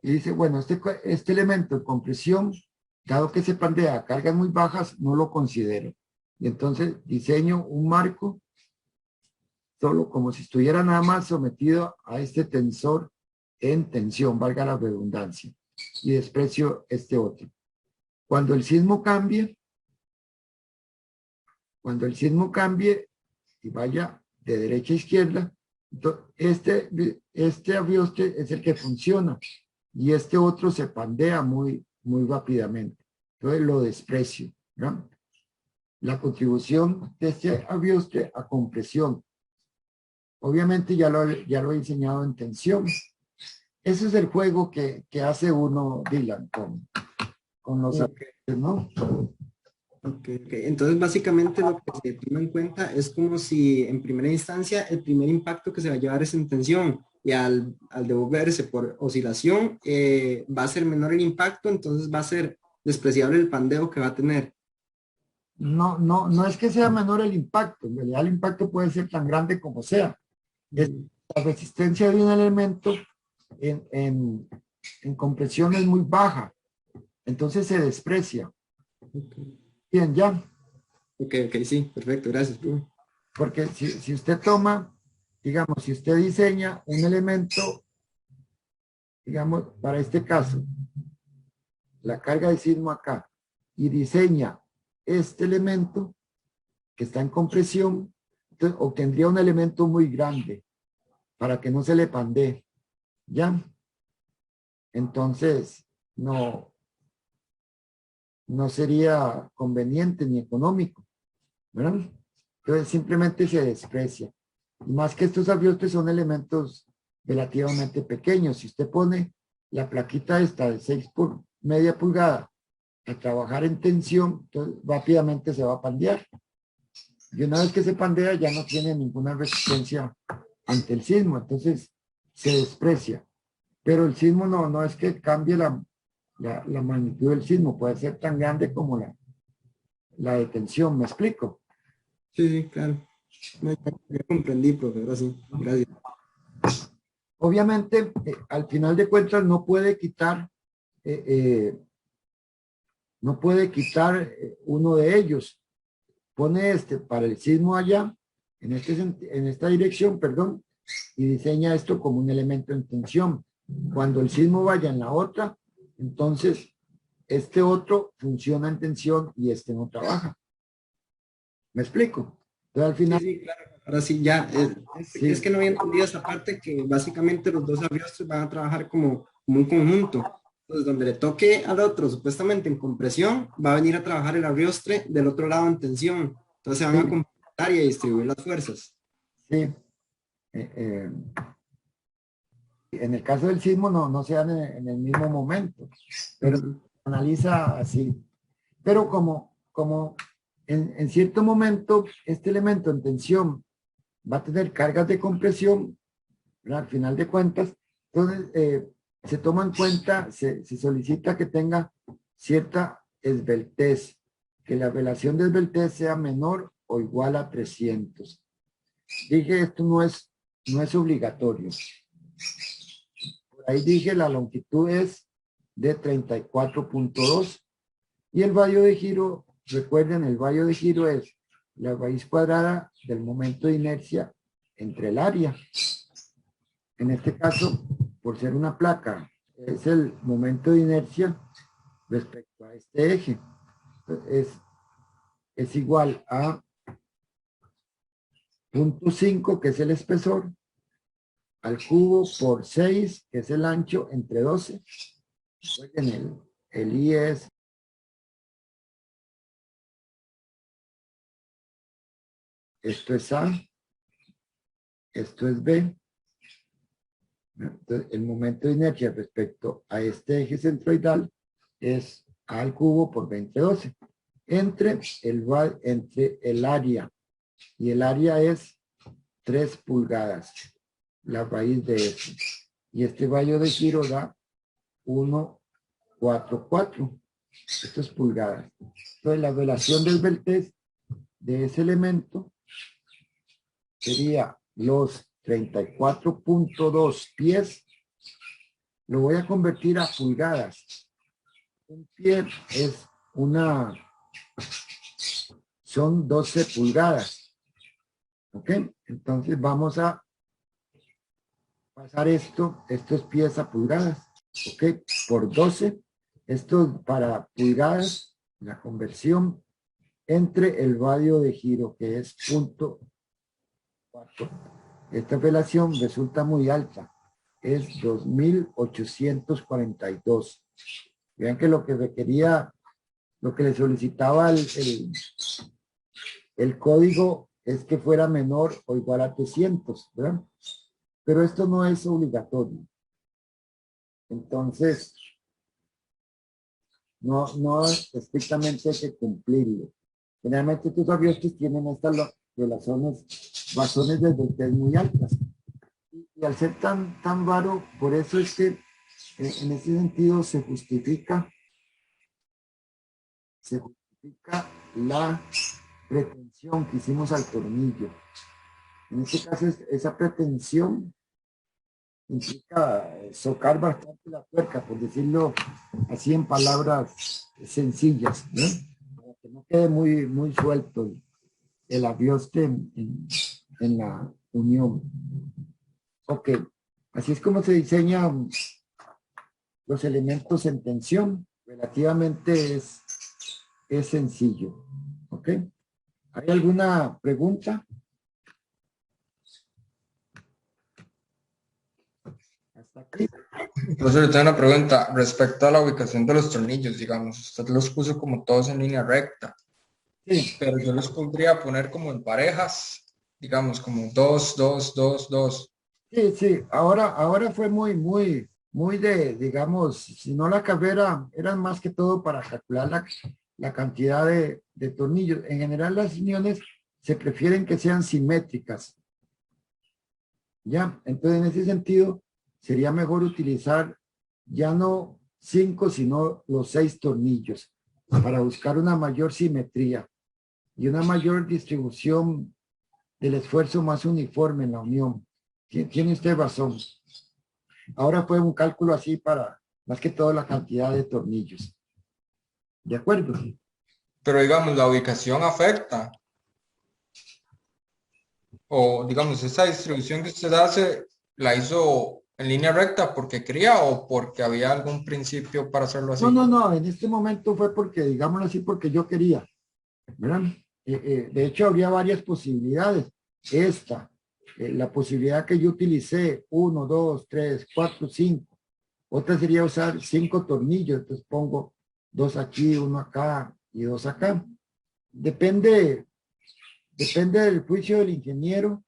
y dicen, bueno, este elemento en compresión, dado que se pandea a cargas muy bajas, no lo considero. Y entonces diseño un marco solo como si estuviera nada más sometido a este tensor en tensión, valga la redundancia, y desprecio este otro. Cuando el sismo cambie y vaya de derecha a izquierda, este abriostre es el que funciona y este otro se pandea muy rápidamente. Entonces lo desprecio, ¿no? La contribución de este abriostre a compresión. Obviamente ya lo he enseñado en tensión. Ese es el juego que hace uno, Dylan, con los abriostres, ¿no? Ok. Entonces básicamente lo que se toma en cuenta es como si en primera instancia el primer impacto que se va a llevar es en tensión y al devolverse por oscilación va a ser menor el impacto, entonces va a ser despreciable el pandeo que va a tener. No es que sea menor el impacto, en realidad el impacto puede ser tan grande como sea. La resistencia de un elemento en compresión es muy baja, entonces se desprecia. Bien, ya. Ok, sí, perfecto, gracias, profe. Porque si usted toma, digamos, si usted diseña un elemento, digamos, para este caso, la carga de sismo acá, y diseña este elemento que está en compresión, entonces obtendría un elemento muy grande para que no se le pandee. ¿Ya? Entonces, no sería conveniente ni económico, ¿verdad? Entonces simplemente se desprecia. Y más que estos abriostres son elementos relativamente pequeños. Si usted pone la plaquita esta de 6,5 pulgadas a trabajar en tensión, entonces rápidamente se va a pandear. Y una vez que se pandea ya no tiene ninguna resistencia ante el sismo, entonces se desprecia. Pero el sismo no es que cambie la magnitud del sismo, puede ser tan grande como la detención, ¿me explico? Sí, sí, claro. No, ya comprendí, profe, ahora sí. Gracias. Obviamente, al final de cuentas no puede quitar uno de ellos. Pone para el sismo allá, en esta dirección, perdón, y diseña esto como un elemento en tensión. Cuando el sismo vaya en la otra, entonces este otro funciona en tensión y este no trabaja. ¿Me explico? Entonces al final... Sí, sí, claro. Ahora sí, ya. Sí. Es que no había entendido esa parte que básicamente los dos aviostres van a trabajar como un conjunto. Entonces, donde le toque al otro supuestamente en compresión, va a venir a trabajar el aviostre del otro lado en tensión. Entonces se van a Sí. complementar y a distribuir las fuerzas. Sí. En el caso del sismo no se dan en el mismo momento, pero se analiza así. Pero como en cierto momento este elemento en tensión va a tener cargas de compresión, ¿verdad? Al final de cuentas, entonces se toma en cuenta, se solicita que tenga cierta esbeltez, que la relación de esbeltez sea menor o igual a 300. Dije, esto no es obligatorio. Por ahí dije, la longitud es de 34.2 y el radio de giro, recuerden, el radio de giro es la raíz cuadrada del momento de inercia entre el área. En este caso, por ser una placa, es el momento de inercia respecto a este eje. Es igual a 0.5, que es el espesor, al cubo por 6, que es el ancho, entre 12. El I es esto es A, esto es B. Entonces, el momento de inercia respecto a este eje centroidal es A al cubo por 2012. Entre el área, y el área es 3 pulgadas, la raíz de eso. Y este radio de giro da 1,44. Esto es pulgadas. Entonces, la relación del esbeltez de ese elemento sería los 34.2 pies. Lo voy a convertir a pulgadas. Un pie es son 12 pulgadas. ¿Ok? Entonces vamos a pasar esto es pies a pulgadas. ¿Ok? Por 12. Esto para pulgadas, la conversión entre el radio de giro, que es 0.4. Esta relación resulta muy alta. Es 2.842. Vean que lo que requería, lo que le solicitaba el código es que fuera menor o igual a 300, ¿verdad? Pero esto no es obligatorio. Entonces, no estrictamente hay que cumplirlo. Generalmente estos aviones tienen estas razones de esbeltez muy altas. Y al ser tan raro, por eso es que en ese sentido se justifica la pretensión que hicimos al tornillo. En este caso, esa pretensión implica socar bastante la tuerca, por decirlo así en palabras sencillas, ¿no? Para que no quede muy suelto el avioste en la unión. Ok, así es como se diseñan los elementos en tensión. Relativamente es sencillo. ¿Ok? ¿Hay alguna pregunta? Hasta aquí. Profesor, yo tengo una pregunta respecto a la ubicación de los tornillos, digamos. Usted los puso como todos en línea recta, Sí, pero yo los podría poner como en parejas, digamos, como 2, 2, 2, 2. sí. Ahora fue muy de, digamos, si no la carrera, eran más que todo para calcular la cantidad de tornillos. En general, las uniones se prefieren que sean simétricas. ¿Ya? Entonces, en ese sentido, sería mejor utilizar ya no 5, sino los 6 tornillos para buscar una mayor simetría y una mayor distribución del esfuerzo más uniforme en la unión. Tiene usted razón. Ahora fue un cálculo así para más que todo la cantidad de tornillos. ¿De acuerdo? Pero digamos, la ubicación afecta. O digamos, esa distribución que usted hace, ¿la hizo en línea recta porque quería o porque había algún principio para hacerlo así? No, en este momento fue porque, digámoslo así, porque yo quería, ¿verdad? De hecho, habría varias posibilidades. Esta, la posibilidad que yo utilicé, 1, 2, 3, 4, 5. Otra sería usar 5 tornillos, entonces pongo 2 aquí, 1 acá y 2 acá. Depende del juicio del ingeniero.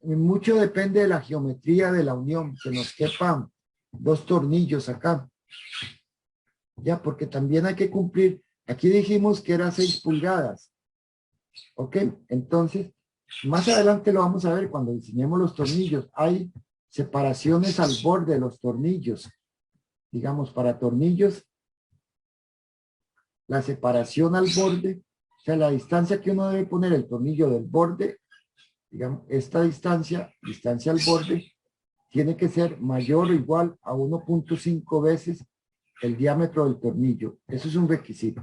Mucho depende de la geometría de la unión, que nos quepan 2 tornillos acá. Ya, porque también hay que cumplir. Aquí dijimos que era 6 pulgadas. ¿Ok? Entonces, más adelante lo vamos a ver cuando diseñemos los tornillos. Hay separaciones al borde de los tornillos. Digamos, para tornillos, la separación al borde, o sea, la distancia que uno debe poner el tornillo del borde, digamos, esta distancia al borde, tiene que ser mayor o igual a 1.5 veces el diámetro del tornillo. Eso es un requisito.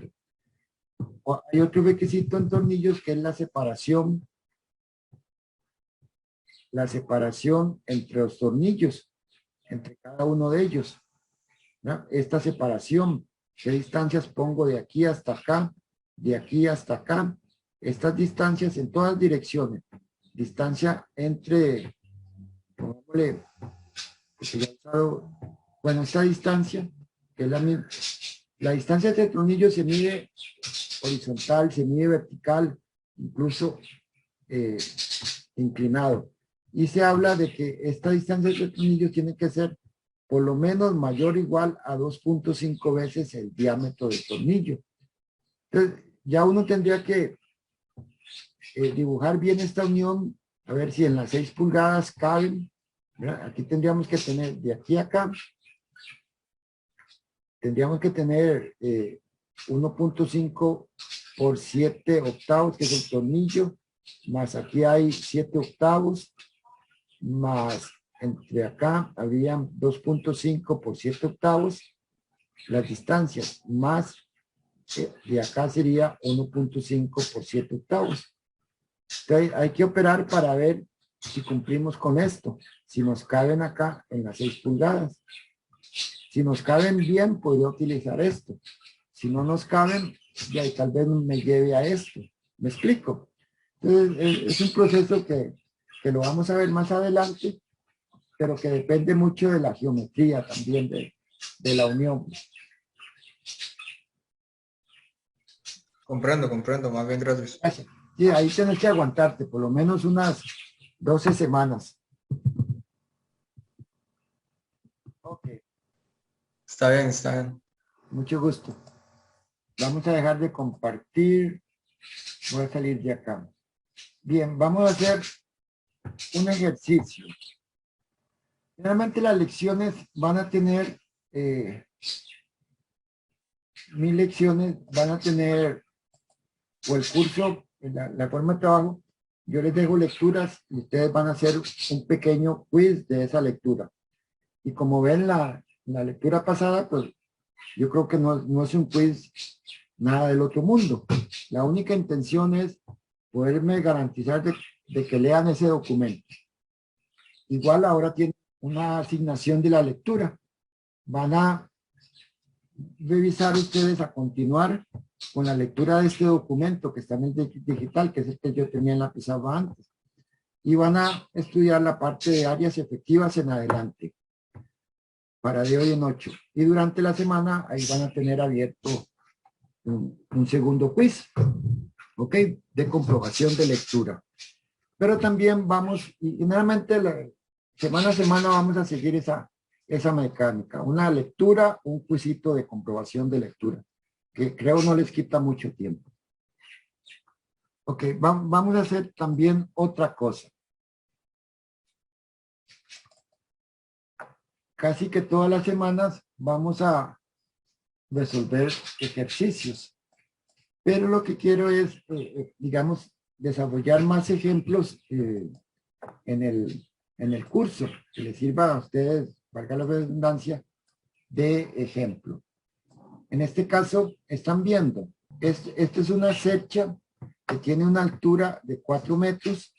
Hay otro requisito en tornillos que es la separación entre los tornillos, entre cada uno de ellos, ¿no? Esta separación, ¿qué distancias pongo de aquí hasta acá, de aquí hasta acá? Estas distancias en todas direcciones. Distancia entre, pongámosle, bueno, esta distancia, que es la misma. La distancia entre tornillos se mide horizontal, se mide vertical, incluso inclinado. Y se habla de que esta distancia entre tornillos tiene que ser por lo menos mayor o igual a 2.5 veces el diámetro del tornillo. Entonces, ya uno tendría que dibujar bien esta unión, a ver si en las 6 pulgadas caben, ¿verdad? Aquí tendríamos que tener de aquí a acá, tendríamos que tener 1.5 por 7 octavos, que es el tornillo, más aquí hay 7 octavos, más entre acá habrían 2.5 por 7 octavos, las distancias, más de acá sería 1.5 por 7 octavos. Entonces hay que operar para ver si cumplimos con esto, si nos caben acá en las 6 pulgadas. Si nos caben bien, podría utilizar esto. Si no nos caben, ya tal vez me lleve a esto. ¿Me explico? Entonces, es un proceso que lo vamos a ver más adelante, pero que depende mucho de la geometría también de la unión. Comprendo, más bien gracias. Gracias. Sí, ahí tienes que aguantarte por lo menos unas 12 semanas. Ok. Está bien. Mucho gusto. Vamos a dejar de compartir. Voy a salir de acá. Bien, vamos a hacer un ejercicio. Generalmente las lecciones van a tener, 1000 lecciones van a tener, o el curso, la forma de trabajo, yo les dejo lecturas y ustedes van a hacer un pequeño quiz de esa lectura. Y como ven la lectura pasada, pues yo creo que no es un quiz nada del otro mundo. La única intención es poderme garantizar de que lean ese documento. Igual ahora tienen una asignación de la lectura. Van a revisar ustedes a continuar con la lectura de este documento que está en el digital, que es el que yo tenía en la pizarra antes. Y van a estudiar la parte de áreas efectivas en adelante, para de hoy en 8. Y durante la semana ahí van a tener abierto un segundo quiz, ¿ok? De comprobación de lectura. Pero también vamos, y generalmente semana a semana vamos a seguir esa mecánica. Una lectura, un quizito de comprobación de lectura, que creo no les quita mucho tiempo. Ok, vamos a hacer también otra cosa. Casi que todas las semanas vamos a resolver ejercicios. Pero lo que quiero es, digamos, desarrollar más ejemplos en el curso, que les sirva a ustedes, valga la redundancia, de ejemplo. En este caso, están viendo, esta es una cercha que tiene una altura de 4 metros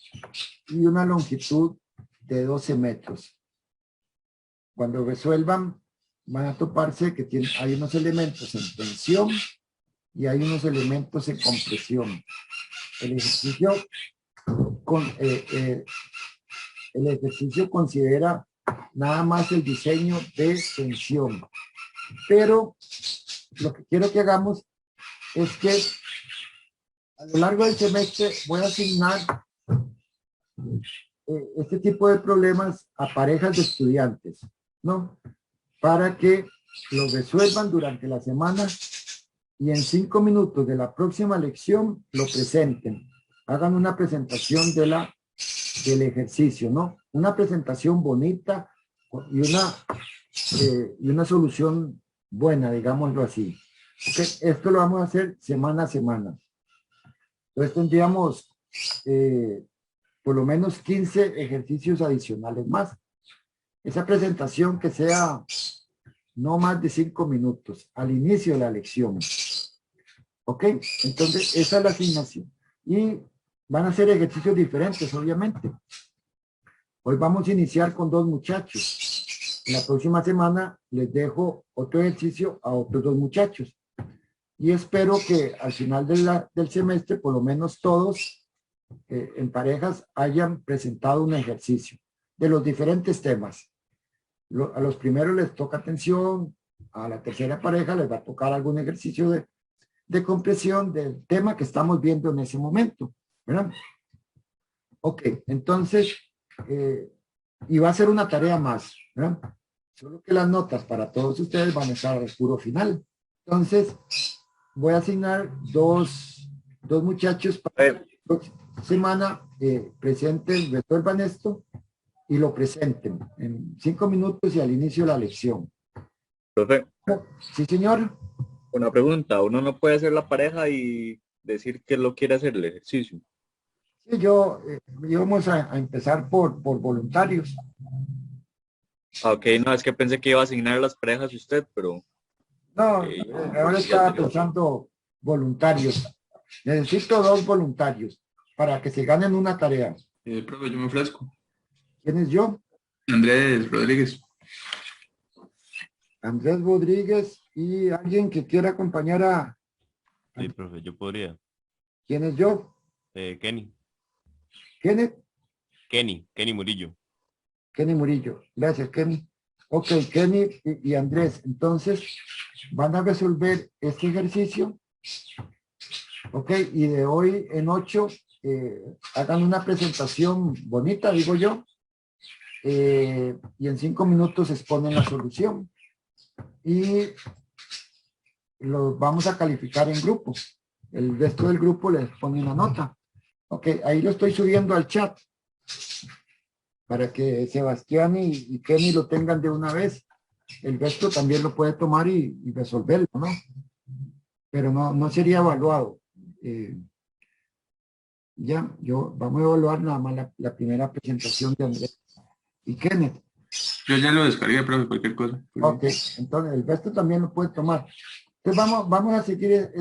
y una longitud de 12 metros. Cuando resuelvan, van a toparse que hay unos elementos en tensión y hay unos elementos en compresión. El ejercicio considera nada más el diseño de tensión. Pero lo que quiero que hagamos es que a lo largo del semestre voy a asignar este tipo de problemas a parejas de estudiantes, ¿no? Para que lo resuelvan durante la semana y en 5 minutos de la próxima lección lo presenten. Hagan una presentación del ejercicio, ¿no? Una presentación bonita y una solución buena, digámoslo así. Okay. Esto lo vamos a hacer semana a semana. Entonces tendríamos por lo menos 15 ejercicios adicionales más. Esa presentación que sea no más de 5 minutos al inicio de la lección. ¿Ok? Entonces, esa es la asignación. Y van a ser ejercicios diferentes, obviamente. Hoy vamos a iniciar con 2 muchachos. En la próxima semana les dejo otro ejercicio a otros 2 muchachos. Y espero que al final del semestre, por lo menos todos en parejas hayan presentado un ejercicio de los diferentes temas. A los primeros les toca tensión, a la tercera pareja les va a tocar algún ejercicio de compresión del tema que estamos viendo en ese momento, ¿verdad? Ok, entonces, y va a ser una tarea más, ¿verdad? Solo que las notas para todos ustedes van a estar al puro final. Entonces, voy a asignar dos muchachos para la próxima semana presenten, resuelvan esto y lo presenten en 5 minutos y al inicio de la lección. Profe, Sí, señor. una pregunta. Uno no puede ser la pareja y decir que lo quiere hacer el ejercicio. Sí, íbamos a empezar por voluntarios. Ok, no, es que pensé que iba a asignar las parejas usted, pero... No, ahora estaba ya pensando voluntarios. Necesito 2 voluntarios para que se ganen una tarea. Profe, yo me ofrezco. ¿Quién es yo? Andrés Rodríguez. Andrés Rodríguez y alguien que quiera acompañar a... Sí, profe, yo podría. ¿Quién es yo? Kenny. ¿Kenneth? Kenny Murillo. Kenny Murillo. Gracias, Kenny. Ok, Kenny y Andrés. Entonces, van a resolver este ejercicio. Ok, y de hoy en 8, hagan una presentación bonita, digo yo. Y en 5 minutos exponen la solución. Y los vamos a calificar en grupo. El resto del grupo les pone una nota. Ok, ahí lo estoy subiendo al chat para que Sebastián y Kenny lo tengan de una vez. El resto también lo puede tomar y resolverlo, ¿no? Pero no sería evaluado. Vamos a evaluar nada más la primera presentación de Andrés y Kenneth. Yo ya lo descargué, profe, cualquier cosa. Ok, entonces el resto también lo puede tomar. Entonces vamos a seguir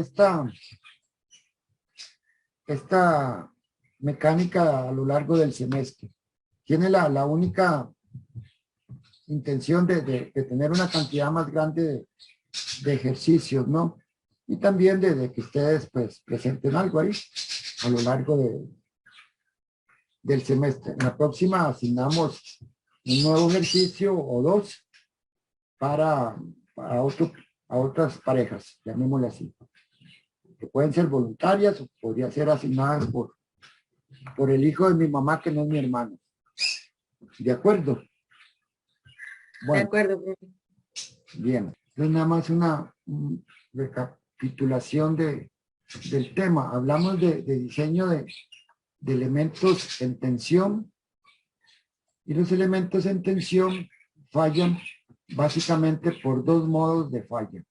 esta mecánica a lo largo del semestre. Tiene la única intención de tener una cantidad más grande de ejercicios, ¿no? Y también de que ustedes pues presenten algo ahí a lo largo del semestre. En la próxima asignamos un nuevo ejercicio o 2 para otras parejas, llamémosle así. Que pueden ser voluntarias o podría ser asignadas por el hijo de mi mamá que no es mi hermano. ¿De acuerdo? Bueno, De acuerdo, profe. bien. Es nada más una recapitulación del tema. Hablamos de diseño de elementos en tensión y los elementos en tensión fallan básicamente por 2 modos de falla.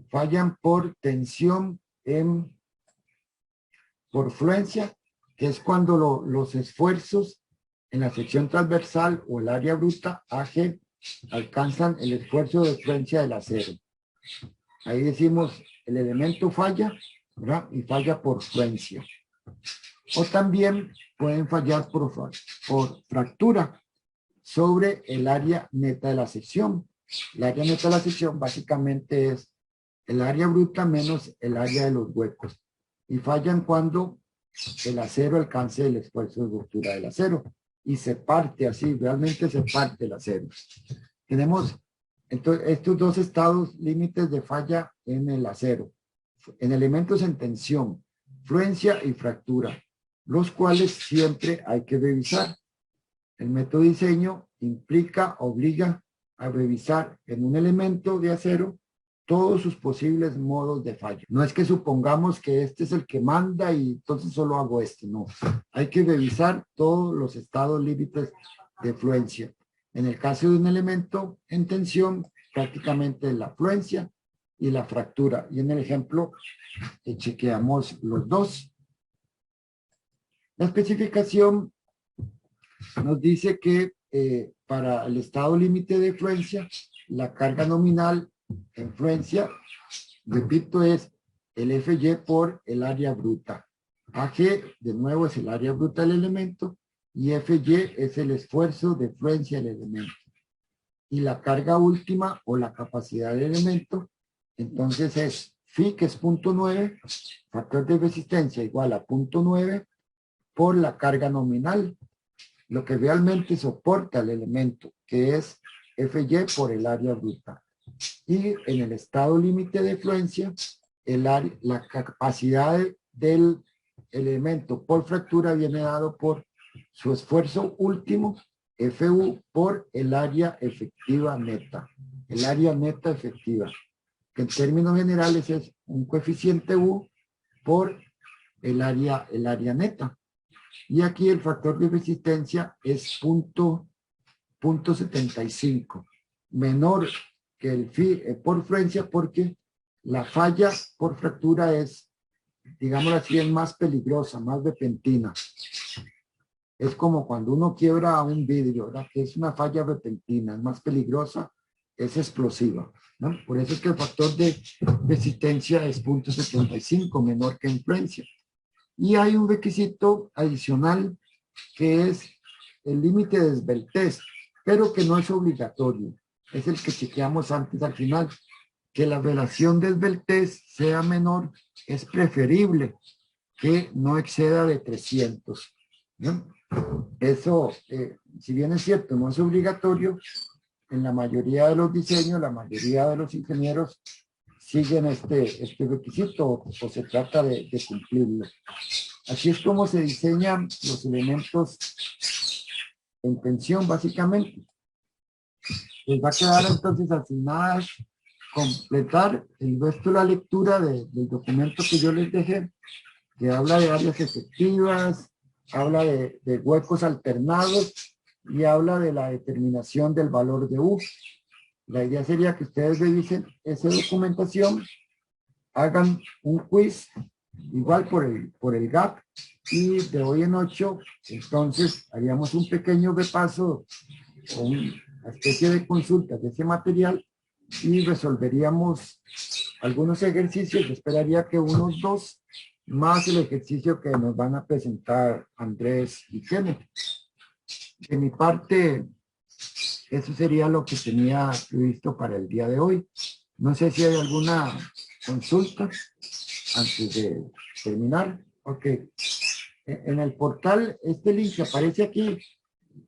fallan por tensión por fluencia, que es cuando los esfuerzos en la sección transversal o el área bruta AG alcanzan el esfuerzo de fluencia del acero. Ahí decimos el elemento falla, ¿verdad? Y falla por fluencia. O también pueden fallar por fractura sobre el área neta de la sección. El área neta de la sección básicamente es el área bruta menos el área de los huecos. Y fallan cuando el acero alcance el esfuerzo de ruptura del acero. Y se parte así, realmente se parte el acero. Tenemos entonces estos dos estados límites de falla en el acero. En elementos en tensión, fluencia y fractura, los cuales siempre hay que revisar. El método de diseño obliga a revisar en un elemento de acero todos sus posibles modos de falla. No es que supongamos que este es el que manda y entonces solo hago este, no. Hay que revisar todos los estados límites de fluencia. En el caso de un elemento en tensión, prácticamente la fluencia y la fractura. Y en el ejemplo, chequeamos los dos. La especificación nos dice que para el estado límite de fluencia, la carga nominal en fluencia, repito, es el FY por el área bruta. AG, de nuevo, es el área bruta del elemento y FY es el esfuerzo de fluencia del elemento. Y la carga última o la capacidad del elemento, entonces es Φ, que es 0.9, factor de resistencia igual a 0.9 por la carga nominal, lo que realmente soporta el elemento, que es FY por el área bruta. Y en el estado límite de fluencia, la capacidad del elemento por fractura viene dado por su esfuerzo último, FU, por el área efectiva neta. El área neta efectiva, que en términos generales es un coeficiente U por el área neta. Y aquí el factor de resistencia es 0.75, menor que el Φ por fluencia, porque la falla por fractura es, digámoslo así, es más peligrosa, más repentina. Es como cuando uno quiebra un vidrio, ¿verdad? Que es una falla repentina, es más peligrosa, es explosiva, ¿no? Por eso es que el factor de resistencia es 0.75, menor que en fluencia. Y hay un requisito adicional que es el límite de esbeltez, pero que no es obligatorio. Es el que chequeamos antes al final. Que la relación de esbeltez sea menor es preferible que no exceda de 300. ¿No? Eso, si bien es cierto, no es obligatorio, en la mayoría de los diseños, la mayoría de los ingenieros siguen este requisito o se trata de cumplirlo. Así es como se diseñan los elementos en tensión, básicamente. Les va a quedar entonces asignadas completar el resto de la lectura del documento que yo les dejé, que habla de áreas efectivas, habla de huecos alternados y habla de la determinación del valor de U. La idea sería que ustedes revisen esa documentación, hagan un quiz, igual por el GAP, y de hoy en 8, entonces haríamos un pequeño repaso o una especie de consulta de ese material y resolveríamos algunos ejercicios. Yo esperaría que unos 2, más el ejercicio que nos van a presentar Andrés y Kenneth. De mi parte, eso sería lo que tenía previsto para el día de hoy. No sé si hay alguna consulta antes de terminar. Ok. En el portal, este link que aparece aquí,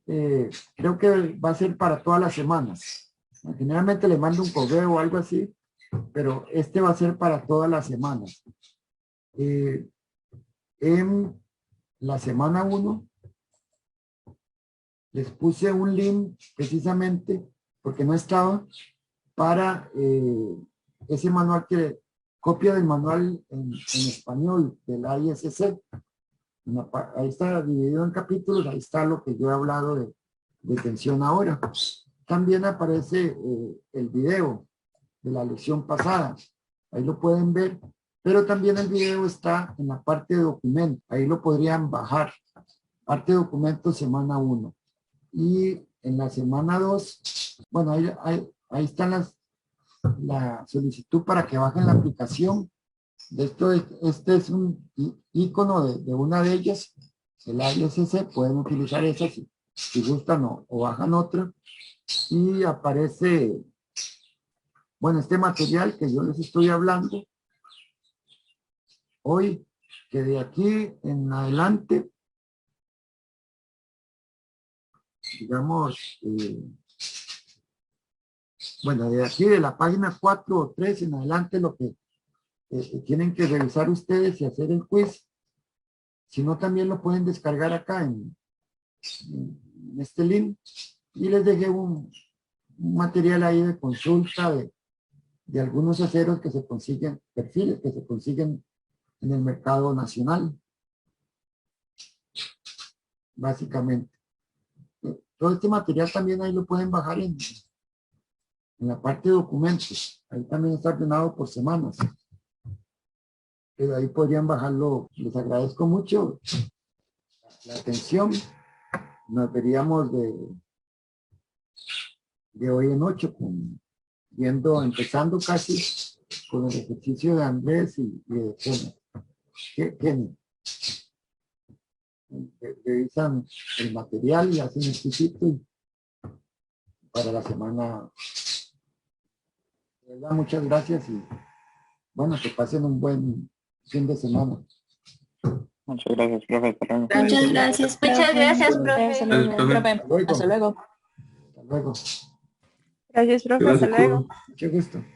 creo que va a ser para todas las semanas. Generalmente le mando un correo o algo así, pero este va a ser para todas las semanas. En la semana 1, les puse un link precisamente, porque no estaba, para ese manual copia del manual en español del ISC. Ahí está dividido en capítulos, ahí está lo que yo he hablado de tensión ahora. También aparece el video de la lección pasada. ahí lo pueden ver, pero también el video está en la parte de documentos, ahí lo podrían bajar, parte de documentos semana 1. Y en la semana 2, bueno, ahí están la solicitud para que bajen la aplicación. Este es un icono de una de ellas, el ISC, pueden utilizar esa si gustan o bajan otra. Y aparece, bueno, este material que yo les estoy hablando hoy, que de aquí en adelante, digamos, bueno, de aquí de la página 4 o 3 en adelante, lo que tienen que revisar ustedes y hacer el quiz, si no también lo pueden descargar acá en este link, y les dejé un material ahí de consulta de algunos aceros que se consiguen, perfiles que se consiguen en el mercado nacional, básicamente. Todo este material también ahí lo pueden bajar en la parte de documentos, ahí también está ordenado por semanas. Pero ahí podrían bajarlo. Les agradezco mucho la atención. Nos veríamos de hoy en 8, empezando casi con el ejercicio de Andrés y de Kenny. Revisan el material y hacen el ejercicio para la semana. De verdad, muchas gracias y bueno, que pasen un buen fin de semana. Muchas gracias, profe. Hasta luego. Muchas gracias, profe. Muchas gracias, Hasta profe. luego. Hasta luego. Hasta luego. Hasta luego. Gracias, profe. Hasta luego. Mucho gusto.